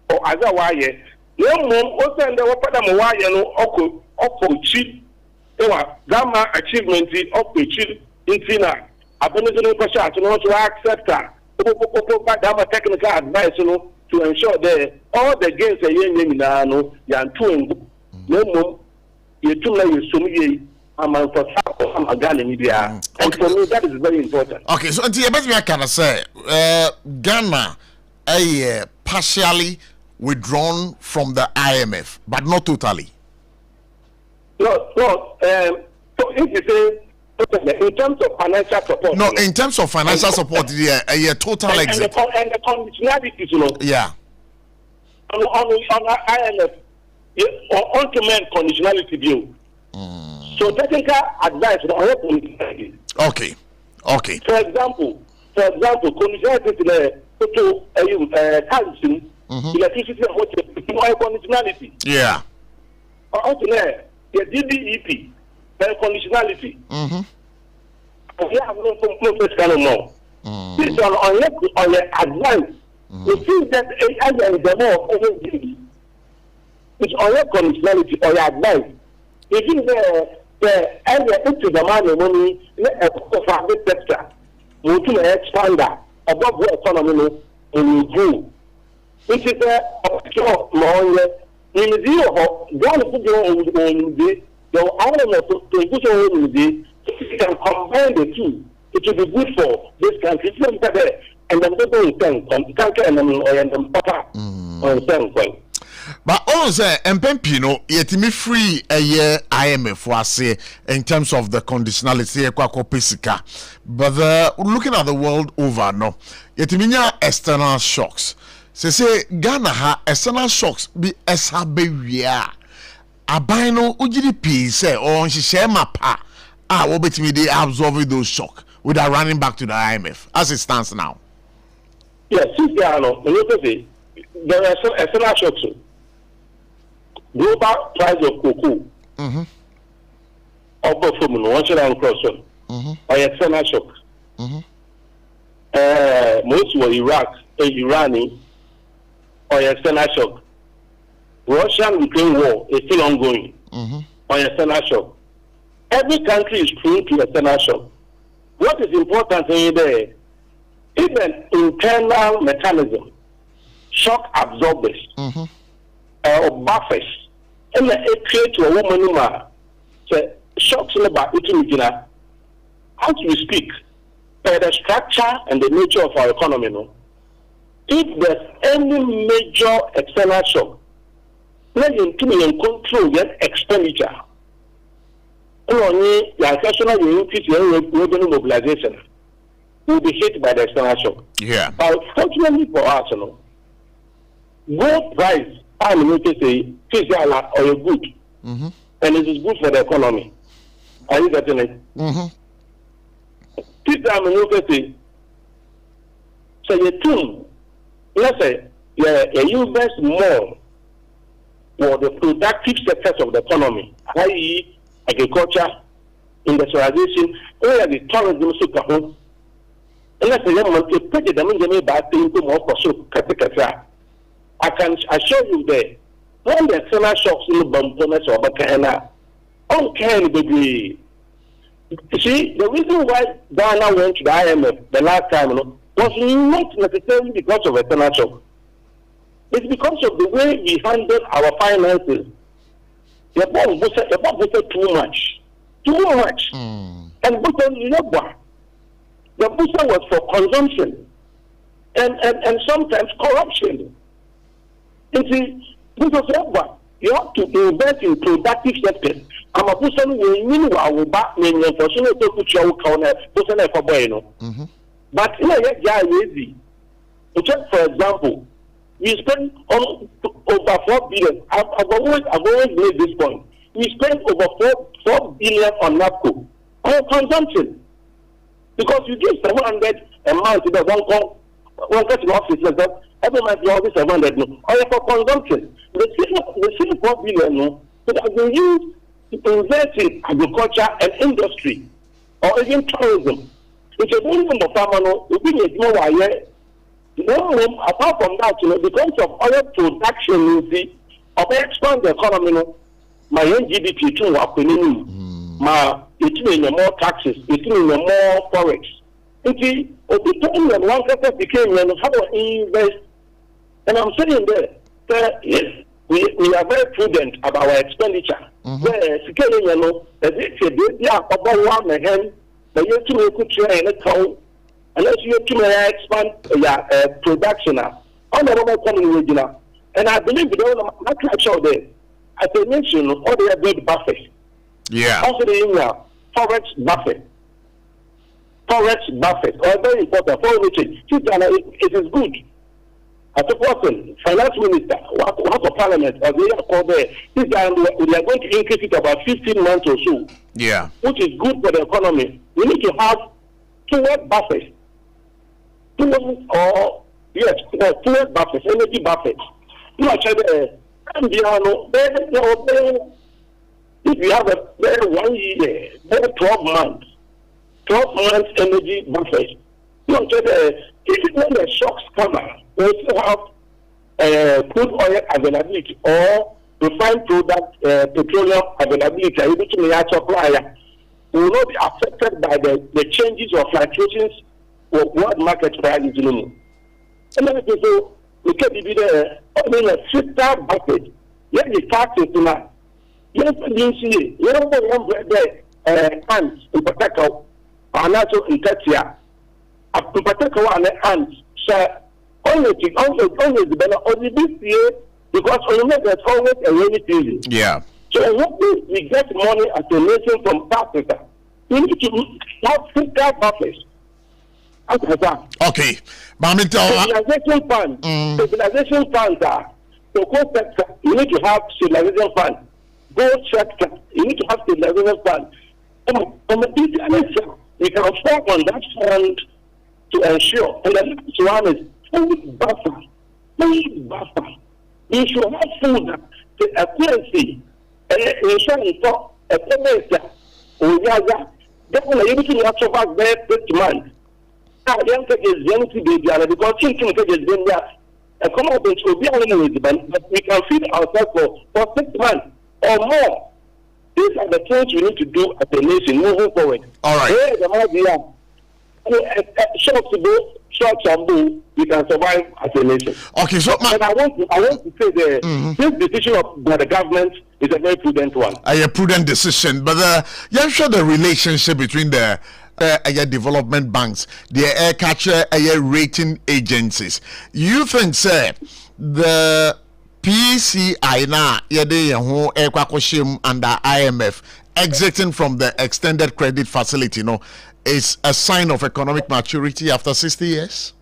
Or otherwise, no more. Also, and the water Okochi, Gamma achievement of the chief in Tina. Abundant question to accept Gamma technical advice to ensure that all the gains a young no, yan two no more. You two like you sumi among for some Ghana media. And for me, that is very important. Okay, so until you can say Ghana partially withdrawn from the IMF, but not totally. No. So if you say in terms of financial support. No, in terms of financial support, a total exit. And the conditionality, you know. Yeah. On IMF, on to men conditionality view. So technical advice on what conditionality. Okay. For example, conditionality to currency, electricity, and water, conditionality. Yeah. The DDEP, the conditionality. We have no first kind of more. This is on the advice. We see that as the more it's on your conditionality or your advice. If you the area into the money, a private sector, you can expand that above the economy and grow. Which is a more. In the view of God, the element of the if you can combine the two, it will be good for this country. And then people can but also, Mpempino, yet me free a year IMF was in terms of the conditionality, but looking at the world over, no, yet minya external shocks. Say Ghana ha external shocks be esabewia abino UGDP say or share mapa what between they absorbing those shocks without running back to the IMF as it stands now. Yes, there are some external shocks. Global price of cocoa. Upper from one cross or external shocks. Most were Iraq, Irani. Or external shock. Russia-Ukraine war is still ongoing on external shock. Every country is prone to external shock. What is important in there is an internal mechanism, shock absorbers, or buffers, and it creates a woman who shocks about it. As we speak, by the structure and the nature of our economy, if there's any major external shock, let him control that expenditure. Only the exceptional increase in revenue mobilization will be hit by the external shock. Yeah. But fortunately for us, gold price, I'm going to say, physical or good, and it is good for the economy. Are you getting it? This time, I'm going to say, so you think, let's say, you invest more for the productive sectors of the economy, i.e., agriculture, industrialization, where the tourism super home. Unless the young man can put it in bad thing to more for I can assure you that when the external shocks in the bonus or Bacana, all can be. You see, the reason why Ghana went to the IMF the last time was not necessarily because of external shock. It's because of the way we handled our finances. The bomb was too much. And the booster was for consumption and sometimes corruption. You see, you have to invest in productive sectors. I'm a person who meanwhile back when you're for sure to put your corner, but in a easy. Just for example, we spend over 4 billion. I've always made this point. We spend over 4 billion on NAPCO on consumption because you give 700 a month to the one person office. Every month you have 700 or for consumption. The same 4 billion that have been used to invest in agriculture and industry or even tourism. It's a very number of farmers who will be more apart from that, because of oil production, of expand the economy, my own GDP too, it means more taxes, it means more forex. It is one person became how to invest. And I'm saying that yes, we are very prudent about our expenditure. Where unless you expand production on the normal coming now. And I believe not quite sure there. As I mentioned, all the good buffers. Yeah. Also the forex buffet. Forex buffet. Or very important for which it is good. As a person, finance minister, what of parliament, or they are called there, this guy we are going to increase it about 15 months or so. Yeah. Which is good for the economy. We need to have two-word buffers. Or yes, two-word buffers, energy buffers. You know, if you have a 1 year, 12 months energy buffers. You know, if when the shocks come out, we also have crude oil availability or refined product petroleum availability. Able to meet supplier will not be affected by the changes or fluctuations of world market prices. And then we can be there in a sister bucket. Let the taxes now. Yes, you see, you don't want the ants in particular, and also in Katia. In particular, and the ants. So, only this year, because there's always a rainy season. Yeah. So, what we get money as a nation from Africa, we need to have fiscal buffers. Okay. Stabilization funds. Stabilization funds are the gold sector. You need to have stabilization funds. Gold sector. You need to have stabilization funds. From a detail, we can afford on that fund to ensure. And the next one is food buffer. Food buffer. You should have food. The accuracy. Ensuring for a semester. Definitely, everything you have to have there this month. Young is young to be there because thinking is there. come out and be but we can feed ourselves for 6 months or more. These are the things we need to do as a nation moving forward. All right. Short and we can survive as a nation. Okay, so and I want to say that this decision of the government is a very prudent one. A prudent decision, but you sure the relationship between the development banks, the air catcher, rating agencies. You think, sir, the PCI now, under IMF exiting from the extended credit facility, is a sign of economic maturity after 60 years?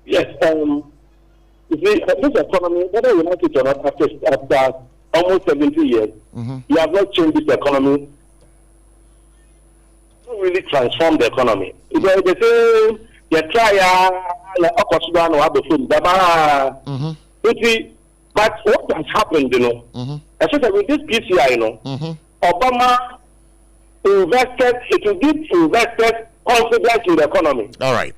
Yes. You see, this economy, whether you like it or not, after almost 70 years, you have not changed this economy. You really transform the economy. Because they say, you try, but what has happened, especially with this PCI, Obama invested, it will give investors confidence in the economy. All right.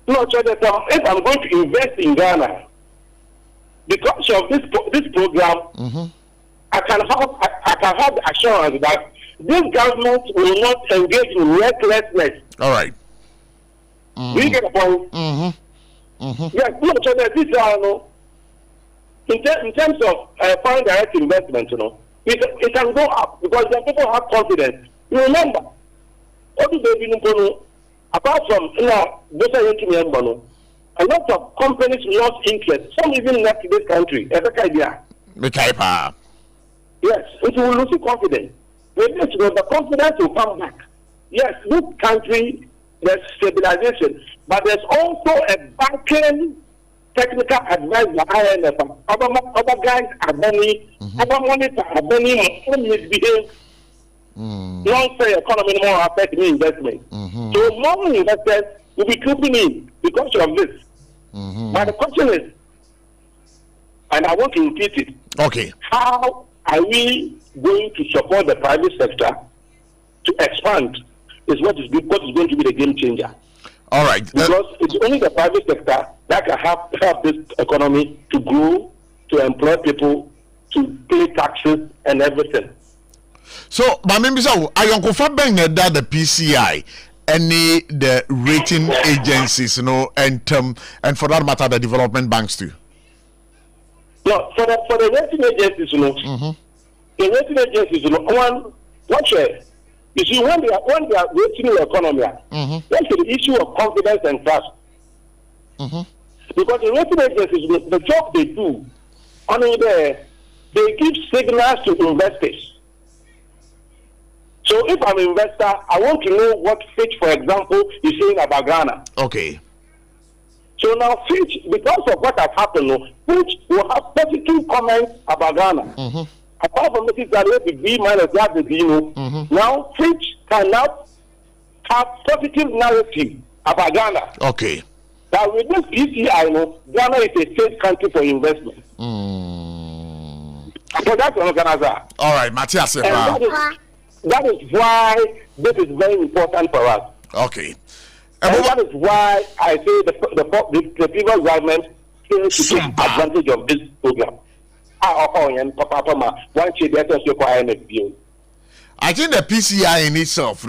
No, if I'm going to invest in Ghana, because of this program, I can have the assurance that this government will not engage in recklessness. All right. Do you get the point? Yes, no, this in terms of foreign direct investment, it can go up because the people have confidence. You remember, what do they do? Apart from a lot of companies lost interest. Some even left this country. Yes, it will lose confidence. The confidence will come back. Yes, this country, there's stabilization, but there's also a backing technical advice by IMF. Other guys are money, other monitors are money, misbehave. Don't say economy more affect me investment. So more investors will be trooping in because of this. But the question is, and I want to repeat it. Okay. How are we going to support the private sector to expand? Is what is going to be the game changer. All right. Because it's only the private sector that can help this economy to grow, to employ people, to pay taxes and everything. So, my members, I am confirming that the PCI, any the rating agencies, and for that matter, the development banks too. No, for the rating agencies, the rating agencies, you see, when they are rating the economy, that's the issue of confidence and trust. Because the rating agencies, the job they do, they give signals to investors. So if I'm an investor, I want to know what Fitch, for example, is saying about Ghana. Okay. So now Fitch, because of what has happened, Fitch will have positive comments about Ghana. Apart from this, that the B minus that the B, now Fitch can now have positive narrative about Ghana. Okay. That with this PCI, Ghana is a safe country for investment. So that's what Ghana. All right, Matthias. That is why this is very important for us. Okay. And that is why I say the previous government failed to take advantage of this program. I think the PCI in itself,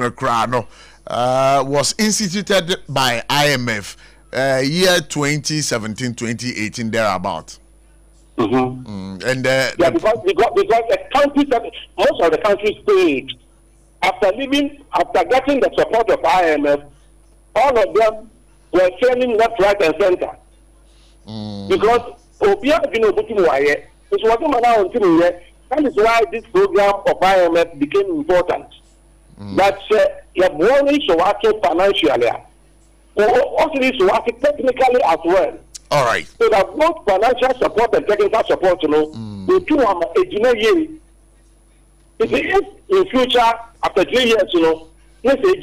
was instituted by IMF year 2017-2018 thereabout. And because the countries, most of the countries failed after getting the support of IMF. All of them were failing left, right, and center. Because that is why this program of IMF became important. That you have only to work financially, also needs to work technically as well. All right. So that both financial support and technical support, will do a year. If in future, after 3 years, let's say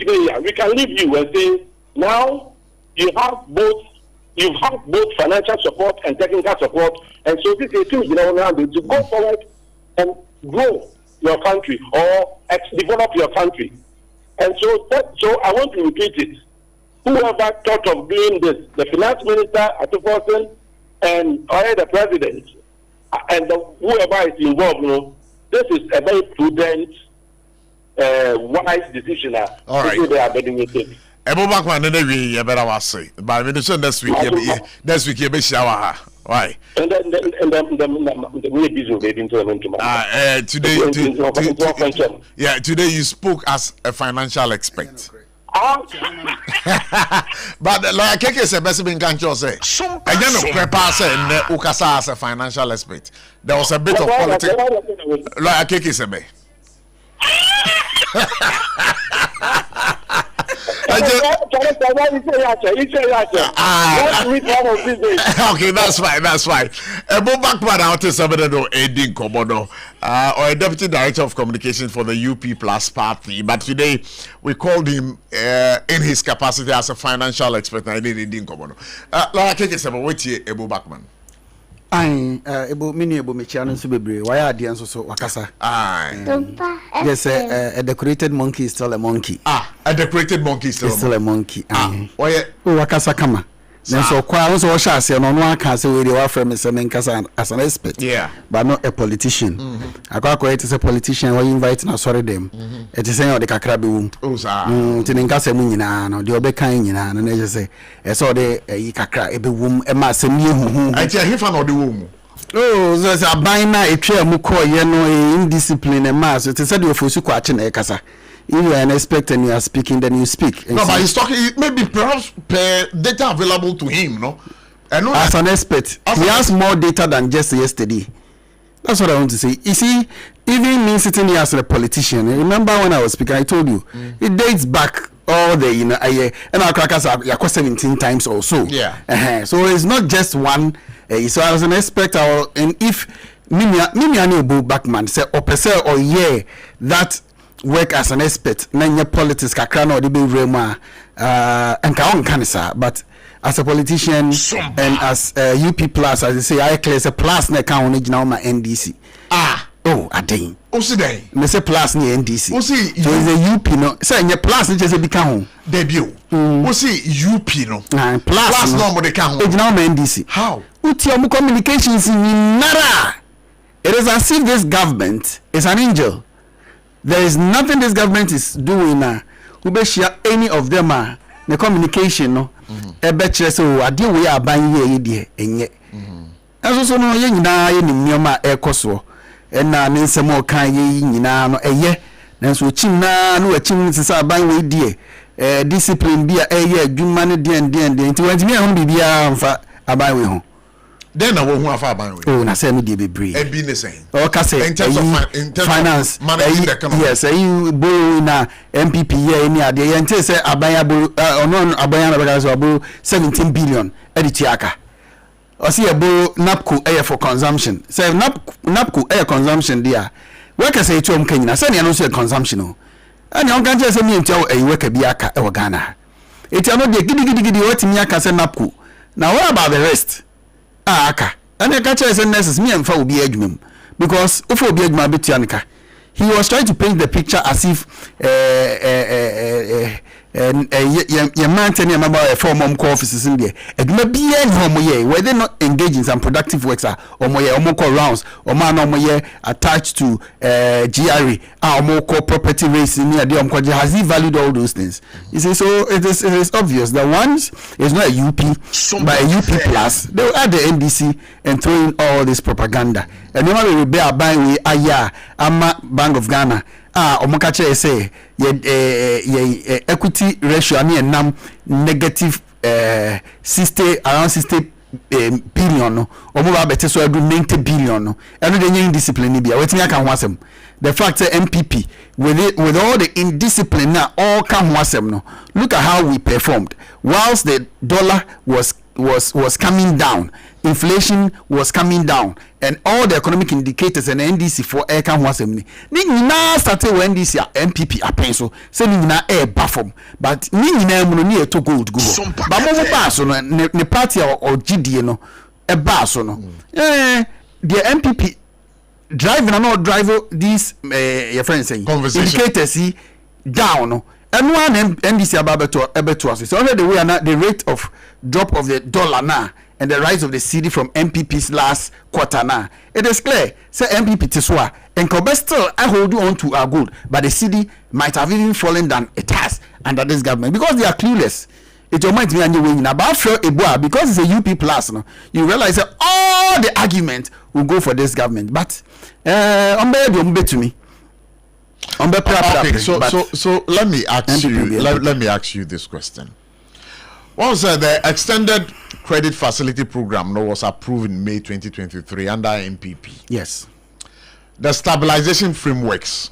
we can leave you and say, now you have both financial support and technical support, and so this is to go forward and grow your country or develop your country. And so I want to repeat it. Whoever thought of doing this, the finance minister at the person, and the president, and whoever is involved, this is a very prudent, wise decision. All right. They are getting it. Ebo Backman, you better say. But we say next week, you be shower. Why? And then the way busy waiting to today you spoke as a financial expert. But like Keke said, best being can't say. I don't know prepare say Ukasa as a financial expert. There was a bit of politics. Like Keke said, okay, that's fine. Ebo Backman out to somebody no Edin Komodo, or a deputy director of communications for the UP Plus party. But today we called him in his capacity as a financial expert. I didn't Edin Komodo. Like I said, wait here, Ebo Backman. Ebo mini ebo mechiano nso bebre why are the so wakasa yes a decorated monkey is still a monkey a decorated monkey is still a monkey wakasa kama then so kwa also wo sha ase no no aka se we dey wa frame se men kasa as an expert but not a politician akwa it is a politician we invite na sorry them it is saying the kakra be wum tin kasa mu nyina no de obekan nyina no na say e so de yi kakra e be wum e ma asem ye huhu I tell him no de wum so say aban na etwa mu ko ye no indiscipline e ma so it say de ofosu ko ache na e kasa. If you are an expert and you are speaking, then you speak. No, but he's talking, maybe perhaps per data available to him, no? As an expert, he has more data than just yesterday. That's what I want to say. You see, even me sitting here as a politician, remember when I was speaking, I told you, it dates back all the, and our crackers are 17 times or so. Yeah. So it's not just one. So as an expert, and if Mimi Backman say, or yeah, that work as an expert nanya politics kakra na odi be rema enka on kanisa but as a politician and as UP plus as they say I clear a plus na kan on gina ma NDC aden o si den me say plus ni NDC o si so is a UP no say nya plus ni just be kan ho debut o si UP no plus no mo de kan ho e gina ma NDC how uti omu communications ni nara. It is as if this government is an angel. There is nothing this government is doing now. We be share any of them the communication no. E be chere so ade we aban ye de enye. Eso so no ye nyina ye nimnyoma e koso. E na ne nsem o kan ye nyina no eye. Nanso chim na no achim sisa aban we die. Discipline bia e ye adwuma ne de nti wantimi ahun bibia mfa aban we ho. Then I won't have a ban. Oh, na say me dey bebre. E be the same. Okay, say in terms of finance, managing the economy. Yes, you borrow na MPP here any ade. You say abaya borrow no abaya na bega so borrow 17 billion editiaka. O see borrow NAPCO air for consumption. Say NAPCO air consumption there. Where can say to am Kenya? Say no say consumption no. And you can say me ntia e work bi aka e Ghana. It no dey gidi what me aka say NAPCO. Now what about the rest? Aka and the catcher is necessary me and for be adwum because if obi adwuma betianka he was trying to paint the picture as if your man telling him about a form of offices in there adwuma bia ni homo ye where they not engage in some productive works or mo ye omo call rounds or man omo ye attached to GRE omo call property race in there has he valued all those things. You see, so it is obvious that once it's not a UP but a UP plus they will add the NDC and throw in all this propaganda and normally we be buying we aya ama Bank of Ghana omokache say equity ratio ani enam negative 60 billion no omo ba bete so adu 90 billion no eno de yin discipline bia wetin aka ho asem the fact that MPP with all the indiscipline now all come ho asem no look at how we performed whilst the dollar was coming down, inflation was coming down, and all the economic indicators and NDC for air can was ni na started when NDC MPP apenso say ni na air bafom but ni na mu no ni to gold go ba mo ba so no ne party or GD no e ba so no the MPP driving and not drive these your friends saying indicators down no and one NDC about ebeto so already we are not the rate of drop of the dollar now and the rise of the CD from MPP's last quarter now. It is clear, say MPP Tiswa, and Kobe still I hold on to our good, but the CD might have even fallen than it has under this government because they are clueless. It reminds me of you when about Fred Eboa because it's a UP plus, no, you realize that all the argument will go for this government. But to me. Okay, so let me ask you. Let me ask you this question. Once the extended credit facility program was approved in May 2023 under MPP. Yes. The stabilization frameworks,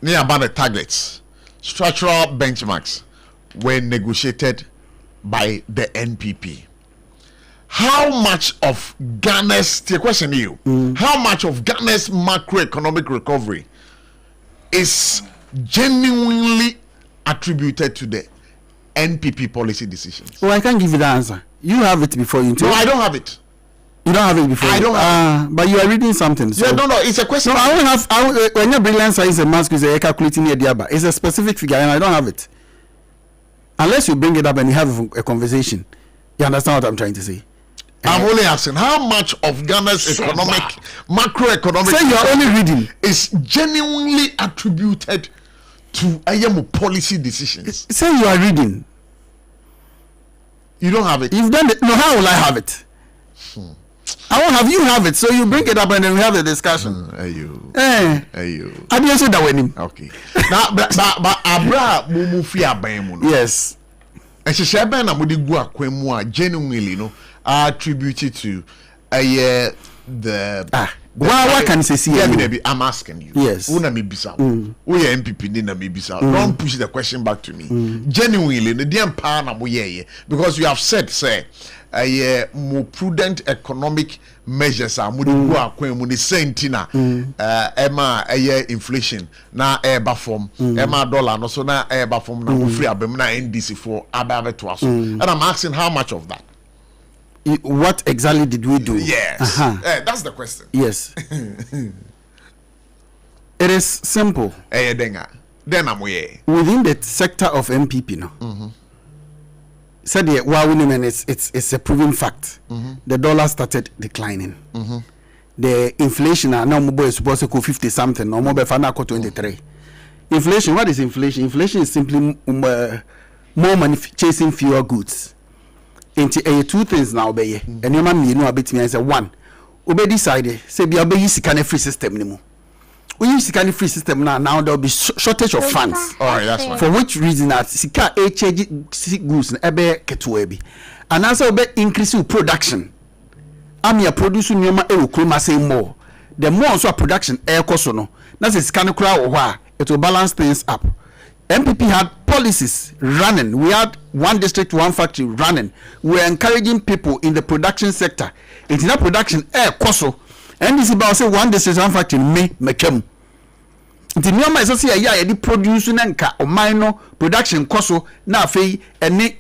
near about the targets, structural benchmarks were negotiated by the NPP. How much of Ghana's, the question you, how much of Ghana's macroeconomic recovery is genuinely attributed to the NPP policy decisions? Well, I can't give you the answer. You have it before you. No, I don't have it. You don't have it before. I don't have it. But you are reading something. So. Yeah, no, it's a question. No, I don't have. When your brilliant science and math is calculating the diaba, it's a specific figure, and I don't have it. Unless you bring it up and you have a conversation, you understand what I'm trying to say. I'm only asking how much of Ghana's macroeconomic say you are only reading is genuinely attributed to IMO policy decisions. Say you are reading. You don't have it. You've done it. No, how will I have it? I won't have you have it. So you bring it up and then we have a discussion. I didn't say that with him. Okay. Now, but Abra Mumufi Abamu. Yes. And she said, "Ben, I'm going to go genuinely, attributed to the what can you say? I'm asking you. Yes. We MPP don't push the question back to me. Genuinely, because you have said, say, more prudent economic measures are inflation na eba form dollar no so na eba form na free abem na NDC for ababe to us. And I'm asking how much of that. What exactly did we do? Yes. That's the question. Yes. It is simple. Then I'm within the sector of MPP no. Said it's a proven fact. The dollar started declining. The inflation now is supposed to go 50 something, no more by 23. Inflation, what is inflation? Inflation is simply more money chasing fewer goods. Into two things now, be and you know a bit me as a one. Ube decided, say be a free system anymore. We use the free system now there will be shortage of funds. All right, that's fine. For which reason that sika HG goods ebe ketuebi. And also be increasing production. Amia producing nyoma e ukroma say more. The more also production air koso no. That's a scan crowd it will balance things up. MPP had policies running. We had one district, one factory running. We were encouraging people in the production sector. It's not production air koso. And this is about say one district, one factory mekem. The new man is say the produce nka o minor production koso na afei ene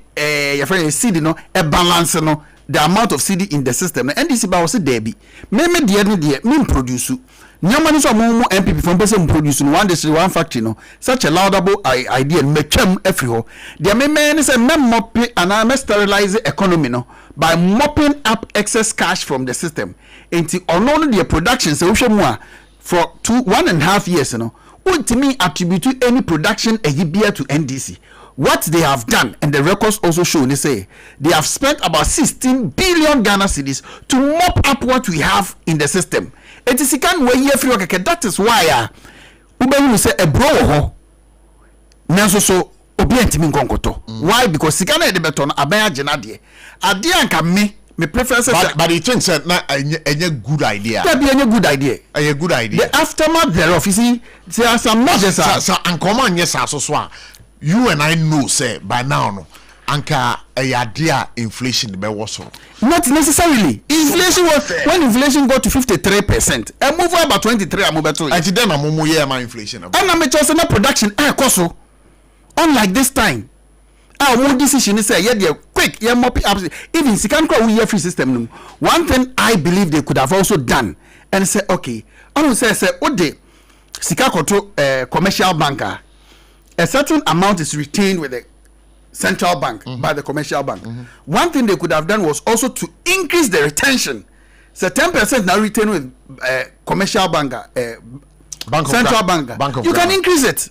your friend CD no e balance no the amount of CD in the system. And this is about say debi. Me produce. Nyama ni so mo MPP from person produce one district one factory no such a laudable idea mekem everywhere. The me say mop and I sterilize the economy no by mopping up excess cash from the system. Into only the production so for 1.5 years to me attribute to any production a year to NDC. What they have done, and the records also show, they say they have spent about 16 billion Ghana cedis to mop up what we have in the system. It is that is why Uber say a bro so why? Because Sikana de beton abaya jenadie and me preferences but it thinks that a good idea. That be a good idea. A good idea. The aftermath thereof, you see, there are some measures. So uncommon yes, so you and I know say by now no. Anka a idea inflation be also. Not necessarily. Inflation was when inflation got to 53%. A move about 23 a move to. I then a mumu year my inflation. And I'm just not production koso. Unlike this time. Our one decision is say yeah quick yeah mop up even second crowd we free system. One thing I believe they could have also done and say okay. I don't say ode sika koto commercial banker. A certain amount is retained with the central bank, by the commercial bank. One thing they could have done was also to increase the retention. So 10% now retain with commercial bank, central bank. You can increase it.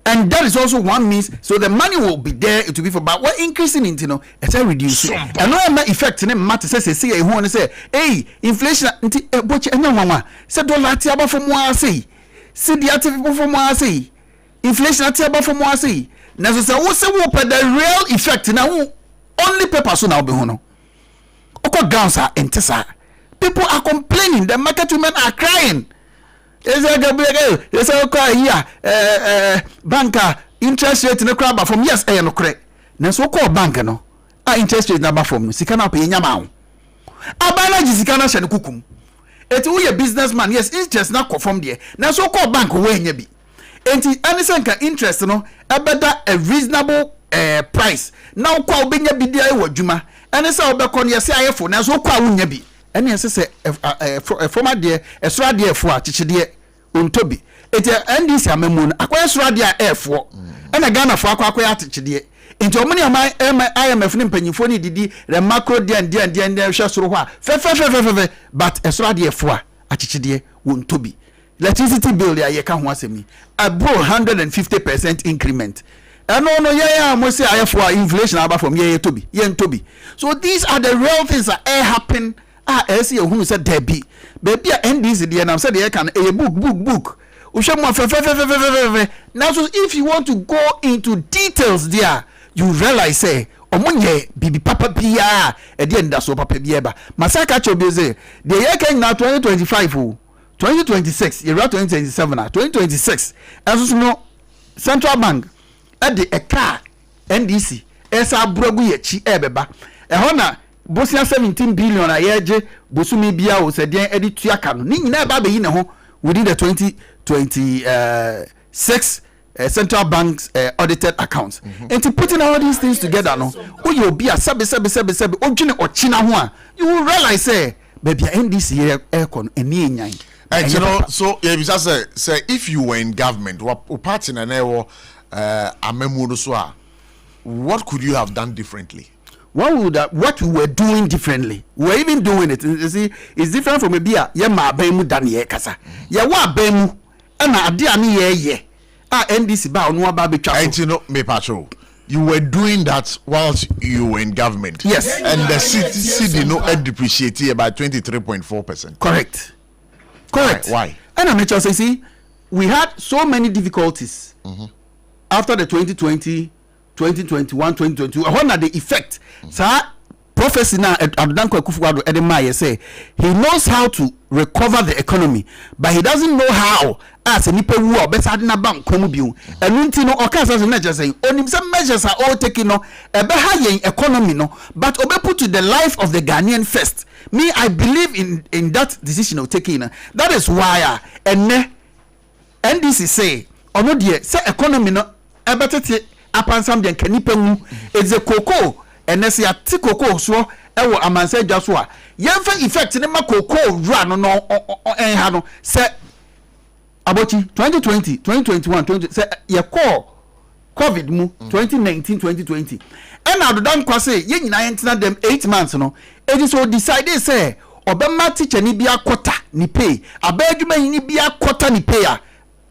And that is also one means, so the money will be there, it will be for, but what increasing it, it's a reducing. And no effect in matter says, say, who want to say, hey, inflation, but you know, say, don't let you about from what I say. See the active from what I say. Inflation at about from what I say. Now, so what's the real effect now? Only paper so now be hono. Oko grounds are entesa. People are complaining, the market women are crying. Yes, banker interest rate no crab from yes, no correct. Na so call bank no. Interest rate number from sika na pay nyama. Abana jisika na hye no kukum. Eti wo ye businessman, yes, interest na conform there. Na so call bank we nya bi. Enti anisanka interest no ebeda a reasonable price. Na wo kwa obenya bi dia e wadwuma. Anisa obekọ no yesi ayefo na so kwa wo nya bi. Ene yesi se former there, esra there fo a chichi there ontobi. Eti NDC amemu no akwai esra there efo. Ena Ghana fo akwai atichi there. Enti omuni ama IMF ni mpanyimfo ni didi the macro there and hwe soro ho a fe but esra there fo a achichi there ontobi. Electricity bill ya ye ka ho asemi. Abro 150% increment. No, yeah, must say I for inflation about from ye to be, tobi. So these are the real things that happen. I see who said Debbie. Baby, and this the and I said they can a book. Now, so if you want to go into details there, you realize say, Omunye, Bibi Papa Pia, at the end that's so Papa Bieba. Masaka Chobize, the year can now 2025, 2026, you're 2027, 2026. As you know, Central Bank. At the car NDC esa brogu ye chi ebeba e hona bosia 17 billion ayeje bosumi bia o se den edi tuaka no ni nyina ba be yi ne ho within the 2026 central bank's audited accounts. And to putting all these things together no o ye obi a sebe odwene ochina ho a you will realize say baby NDC e kon eni enyan. And you know, so say if you were in government what party na na what could you have done differently? What we were doing differently? We were even doing it. You see, it's different from a beer. Yeah, ma bemu dani kasa. Yeah, wa bemu. Ana adi ani ye. NDC ba onwa ba betwa. And you know, me patrol. You were doing that whilst you were in government. Yes. And the city depreciated by 23.4%. Correct. Why? And I'm just saying, see, we had so many difficulties. After the 2020, 2021, 2022, what are the effect? Sir, prophecy now, Adanko Kufuado Edema say he knows how to recover the economy, but he doesn't know how. As a nipa wu better than a bank komubiu. And Untino Okasa measures saying, only some measures are all taken no, a better economy no, but obe put to the life of the Ghanaian first. Me, I believe in that decision of taking. That is why NDC say, or no dear, say economy no. Ebetete apansam den kanipa mu eze koko enese ya ti koko so ewo amanse dwa so a yemfa effect ne ma koko wura no enha no se abochi 2020 2021 20 se ye call covid mu 2019 2020 and adodan kwase ye nyina yentena dem 8 months no e so decide say obema teacher ni bia kwota ni pay abadwuma ni bia kwota ni pay a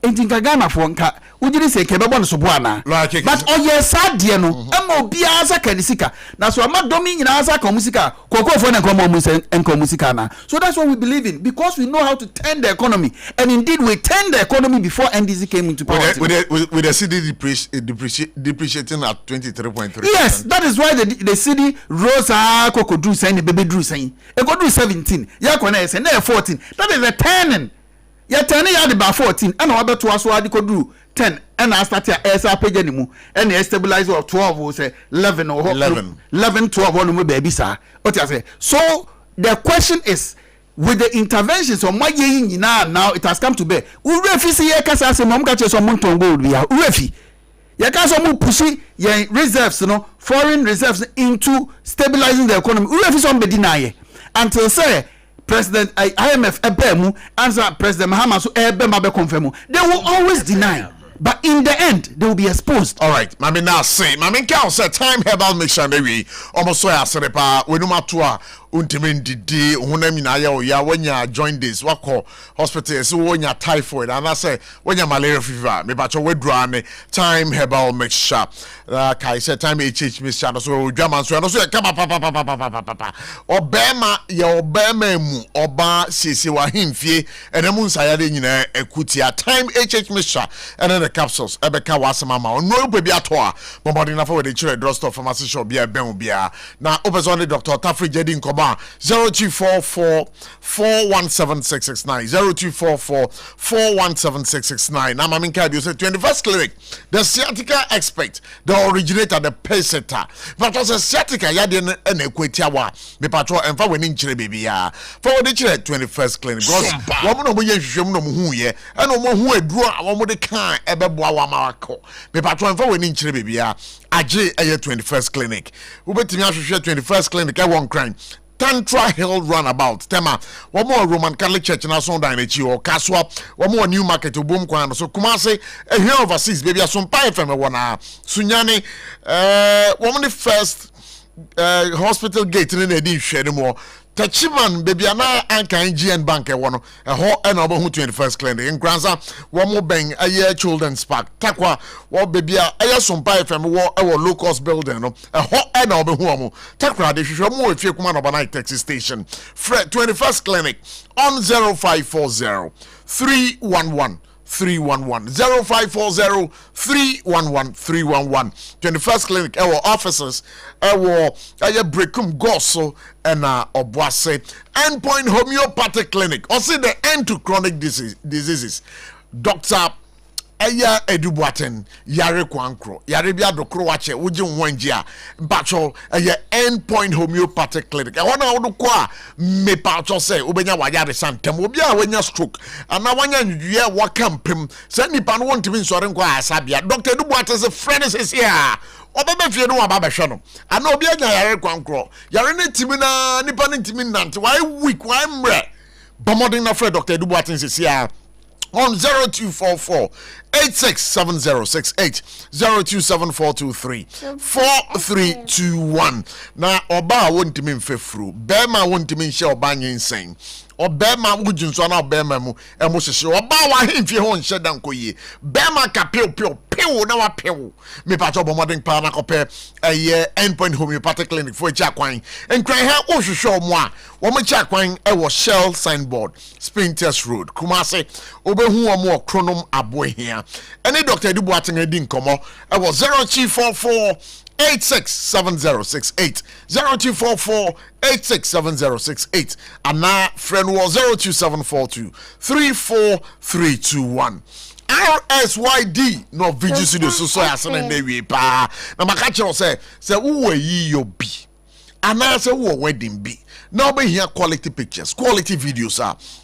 entinka Ghana for nka ujiri se kebe bon so boana but oye sadie no ema obi asa kanisika na so ama domi nyina asa ka musika kokofo na nko musika na. So that's what we believe in, because we know how to turn the economy, and indeed we turned the economy before NDC came into power. With the city depreciating at 23.3%. Yes, that is why the city rose kokodru saying the baby drew saying e go do 17 ya kona say na 14. That is the turning. Ya turning ya about 14 and obe to aso adi kodu 10 and I start ya esa page animu and the stabilizer of 12 will say 11 or 11 12 on mo baby sir. What I say? So the question is, with the interventions of my now it has come to bear. Urefi si ye kasa se mom ka che so monton gold bia. Urefi ye ka so mo pushi ye reserves no, foreign reserves into stabilizing the economy. Urefi so be deny until say President IMF Ebemu answer President Mahama so Ebema be confirm. They will always deny. but in the end they will be exposed. All right, mami now say mami can say time herbal mixture maybe almost so aserepa we no matter untimin didi hunami na ya when you join this wako hospital so when you typhoid and I say when you malaria fever me bacho we drane time herbal mixture kai say time HH mixture so German so kama papa obema ya obema mu oba sisi wa himfie enemu nsayade nyina ekutia time HH mixture and then the capsules ebeka wasama ma no bebi atoa bombarding na for the chere drugstore pharmacy shop bia ben bia na opeson Dr. Tafri Jedin 0244 417 0244 417 now mamin card you say 21st clinic the sciatica expert the originator the peseta but as a sciatica ya de en ekwetia wa me patro emfa weni nchire baby ya for the chere 21st clinic because wo no mo yenhwehwem no mo hu ye e no mo hu aduro wo mo de kan ebeboa wa mawako me patro emfa weni nchire baby ya age 21st clinic wo betimi ahwehwe 21st clinic e won crime Tantra Hill Runabout. Tema, one more Roman Catholic Church in our son Dynasty or Kaswa, one more New Market to Boom Kwan. So Kumase, a here overseas, baby, some pie from a one. Sunyani, woman the first hospital gate in the edition anymore. Tachiman baby ana anka NGN bank one a ho and over 21st clinic in Granza one more bang a year children's park takwa what baby a some pie from our low cost building no a ho and over who takra de show more if you come on night taxi station Fred 21st clinic on 0540 311 311 0540 311 311 21st clinic our officers our breakum goso and obwase endpoint homeopathic clinic also the end to chronic diseases Dr. Aya Edubuaten Yare Kwankro Yare Bia Dokro Wache Uji Nwanjia Bacho Aya endpoint homeopathic clinic I wanna odu kwa me pacho say ubenya wayare santem obi a wanya stroke ana wanya nyuye wakampem say nipa no won timi nsore nkwa asabia Dr. Edubuaten say friend is here obebe fie no ababa hwe no ana obi anya Yare Kwankro Yare ne timi na nipa ne timi nante why weak why mre bomodin na friend Dr. Edubuaten say here on 0244 867068 027423 4321 na oba wontimi mfefru bema wontimi nhye oba nyensen obema mujunso na obema mu emuhyehe oba wa hemfie ho nhye dankoye bema ka pew na wa pew me pacho bomodin pa na kope endpoint homeopathic clinic for chakwan enkran ha ohwehwe omo a wo mo chakwan e wo Shell signboard Spinters Road Kumase obehu omo kronom abohia any Dr. Edubuaten edi nkomo e wo 0244 867068 0244 867068 and now friend was 02742 34321 RSYD no video studio so asana na wie pa na maka che say wo yi yo bi ana say wo wedding bi now be here quality pictures quality videos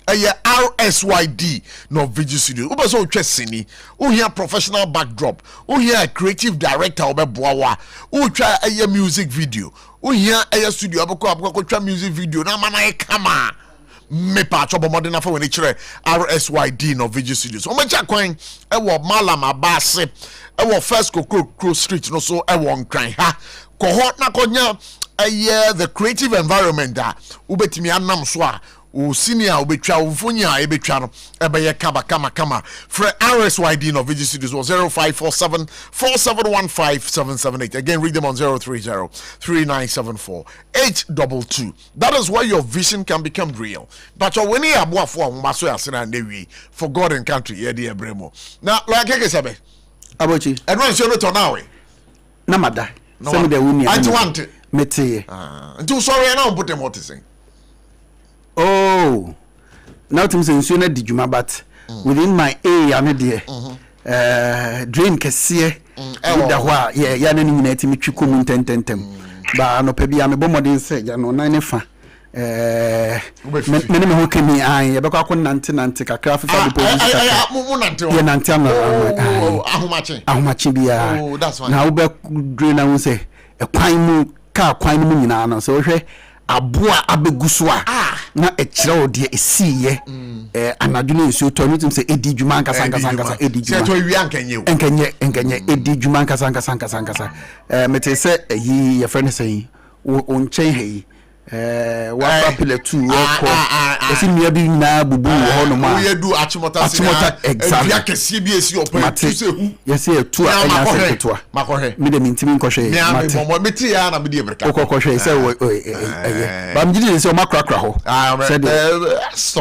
RSYD no video studio we so twa sini we here professional backdrop we here creative director obeboa we twa music video we here studio aboko twa music video na mana kama me pa chobo modern for when it RSYD no video studios o ma jakwan e wo malam abase e wo first Kokro street no so e wo nkran ha ko ho na konya the creative environment that ubetimi anam so a o senior obetwa ufonya ebetwa no ebeye kama for RSYD no video studios was 0547 4715778 again read them on 030 3974 822 that is where your vision can become real but when you abo for maso asena newi for God and country ye dey ebremo na like keke sebe abochi everyone show no turn away na mada some the wuni anti want mete until sorry na put them what saying. Oh, now to say na dijuma but within my area me there dream kese da hwa ya na nyina etimi twiko mu ntententem ba no pa bia me bomodin se ya no na ne fa me ho kemi an ye bekwa ko nante kakra fa do police kakra mu nante ye nante am ahomache bia oh that's fine na wo be dream na wo se e kwan mu ka kwan mu nyina no so hwe aboa abeguso na ekire wo de esiye anadwo no nsuo to no tim se edi dwuma nkasa edi dwuma se to wi ankenye enkenye edi dwuma nkasa mete se yi ye friend say wo nchen he wa pile 2 ko esi mia bi na bubu ho no ma wo yedu achimota ya kesi bi esi opa tu se hu yes e tu anya se to makohe me de mintimi nkohwe mate mo meti ya na me de ebreka kokohwe se ba mjidi se o makrakra ho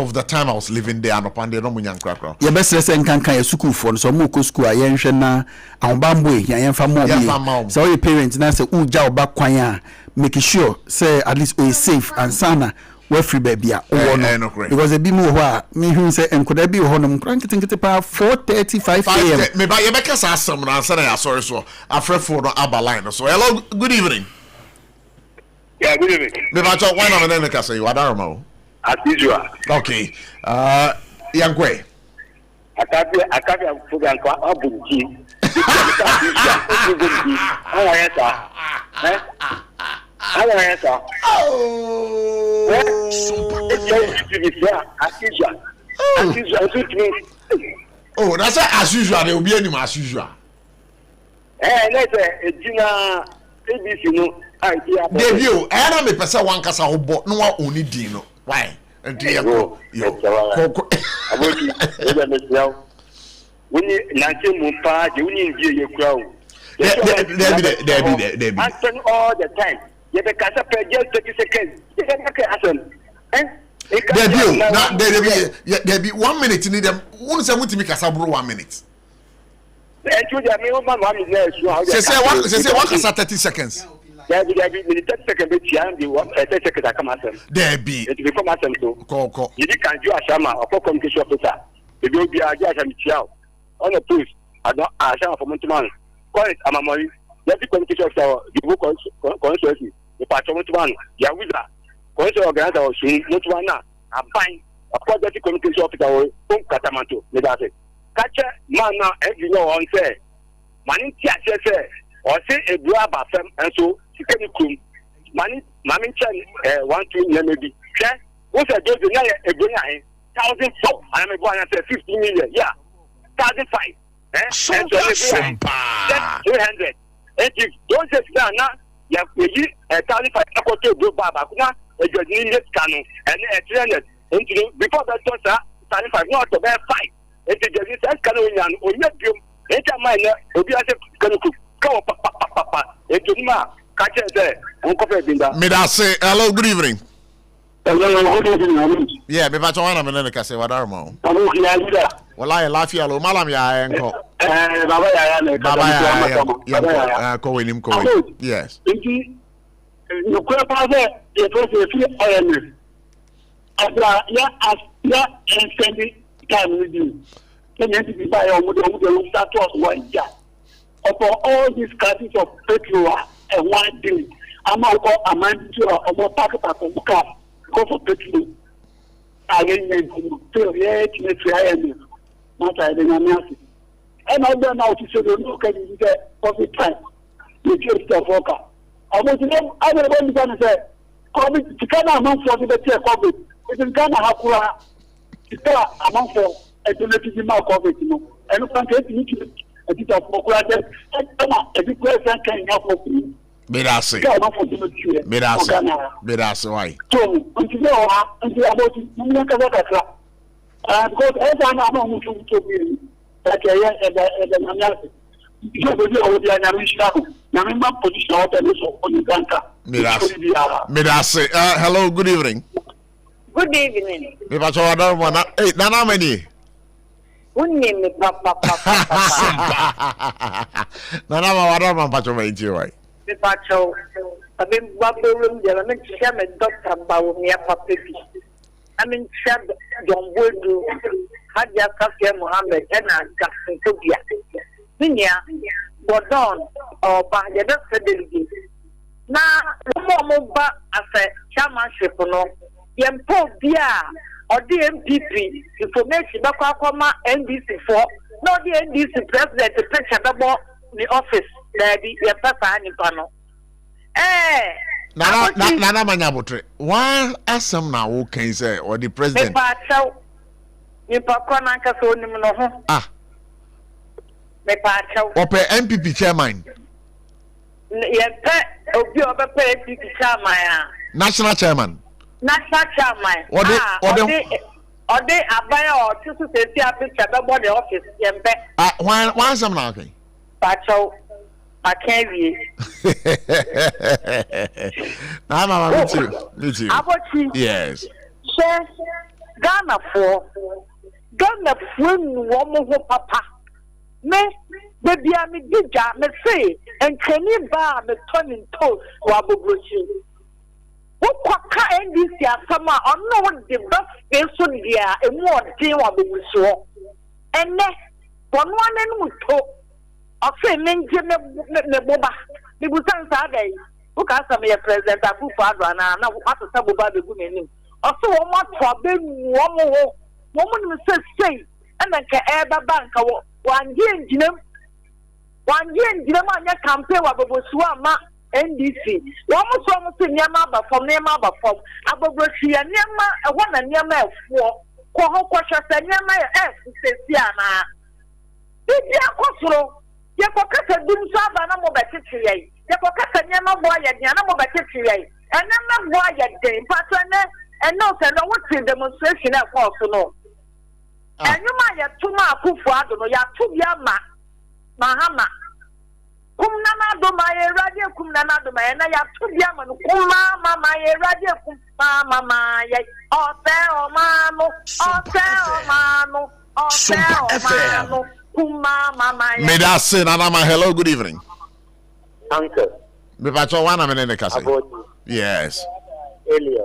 of the time I was living there and upon the no munyan krakra ye be stress nkankan ya sukufo no so mo ko school a ye nhwe na ahobambo e ya yemfa mo so your parents na se uja oba kwan a make sure say at least we safe and sana we free baby no because e bi mu ho a me hu say enkoda bi ho no mkranketenkete pa 4:35 am me ba ye be kasa asem na answer ya sorry so afrefo no abaline so hello good evening. Yeah, good evening. Me ba cho why na me kasa you adarma as usual. Okay yankwe akabi program kwa abunji oh that's as usual there will be any as usual let's ejina ABC no idea debut era me pesa wan kasa ho bo no wa oni din no why nti yo aboti ebe mesraw woni nanche mu pa je woni ndie ye kura o Debbie. Answer all the time. You be kasa per just 30 seconds. You can answer. Debbie 1 minute need them. Who say mutimi kasa bro 1 minute. Say what kasa 30 seconds. Debbie 30 seconds be tiam di 30 seconds come answer. Debbie. It be come answer so. Ko. You can do asama or communication officer. If you be a judge and tiao on the post. I don't asama for monthman. Call it amamori. Let the communication officer the constituency. The patrolman, Yawiza, constituency organizer or soon, Mutuana, a fine, a project communication officer or Katamanto, Medase. Catch man now every no on say. Money say, or say a blue bathroom and so she can come. Money, Mammy Chan, 1 2 maybe. What's a dozen a bring 1,000 folk, and I'm going to say 50 million, yeah, 1,005. And 300. And if don't say now, you have 1,005 to go back now, a good canoe and 300. Before that, 1,005, not to bear 5. If you just canoe or not, you enter my will be as a canoe. Go, papa, and you ma catch it there. May say hello, good evening. Hello, good evening. Yeah, me bacho wana menene kase wadarmo. Wallahi lafiya lo malam ya enko. Baba ya ko wenim ko. Yes. Inti no kwa pase e pose fi ayene. Abra ya extend time with you. Can you be by omo status one year. For all these cases of petrol and one day, I'm out of omo pack go for petrol. Again, to not I didn't and I don't know to say no can you get every time. You just a worker. I was them other one going to say, COVID to Ghana among for the COVID. It is Ghana Hakura. It's among for a donated amount of COVID, and you can't get you a bit of Mokrata and a big question can help you. Medase why? So, until about it, because as I know to be like a man, you will be an original. Now, I'm position out and so on the banker. Medase, hello, good evening. Good evening. If I saw another one, hey, Nana many. Name Papa. Nana, I don't want to make you right. The patrol, I've been bubbling there. I'm in Chairman Dr. Bawumia Papi. I'm in Chab John Woodoo, Hadia Kafia Mohammed, and Jackson Tobia. Minia, Bodon, or by the doctor delegate. Now, no more as a chairmanship, no, Yampo Bia, or the MPP, information about NDC for, not the NDC president, the picture about the office. There be a papa and panel. Nana Manyabotre. One asam na wo kan say or the president. Me pa kona ka so nim no ho. Ah. Me pa chaw. Ope MPP chairman. Ye pe obi obepe MPP chairman. National chairman. National chairman. Ode abaya o tusu sesi abisha be board office ye mbe. Ah, one asam na okay. Pa chaw. I can't be. Nah, mama, me too. Me too. ABOTCHIE. Yes. Share Ghana for no papa. Me, baby, I'm a dija, me say, and can you bar me turning toes, Wabobrochi? What quaka and this year, summer, or no one the best face on the air, and more dear Wabobrochi. And next, one and would talk. Ọsẹ menje me boba me busan sa dai o ka sa me president afufu adwa na atota boba be gu menim ọsẹ wo mo to be wo mo nim sei na ka e ba banka wo wanje njinem anya campaign wa bobosu ama NDC wo mo so mo se niam aba fom abobosu ya niam ehwo na niam efuo ko ho ko hwese niam sesi ana bibia kosoro ye ko kasa dum so aba na mo betete ye ko kasa nyama bo ya dia na mo betete ye enema bo ya den pato ne no se no what demonstration e ko so no enyuma ya tuma akufu ado no ya tu bia mahama kum na do ma ye radio kum na do ma ye na ya tu bia ma no kum ma ye radio kum ma ye o se o mano May that say, Nana, hello, good evening. Uncle. Yes. Earlier.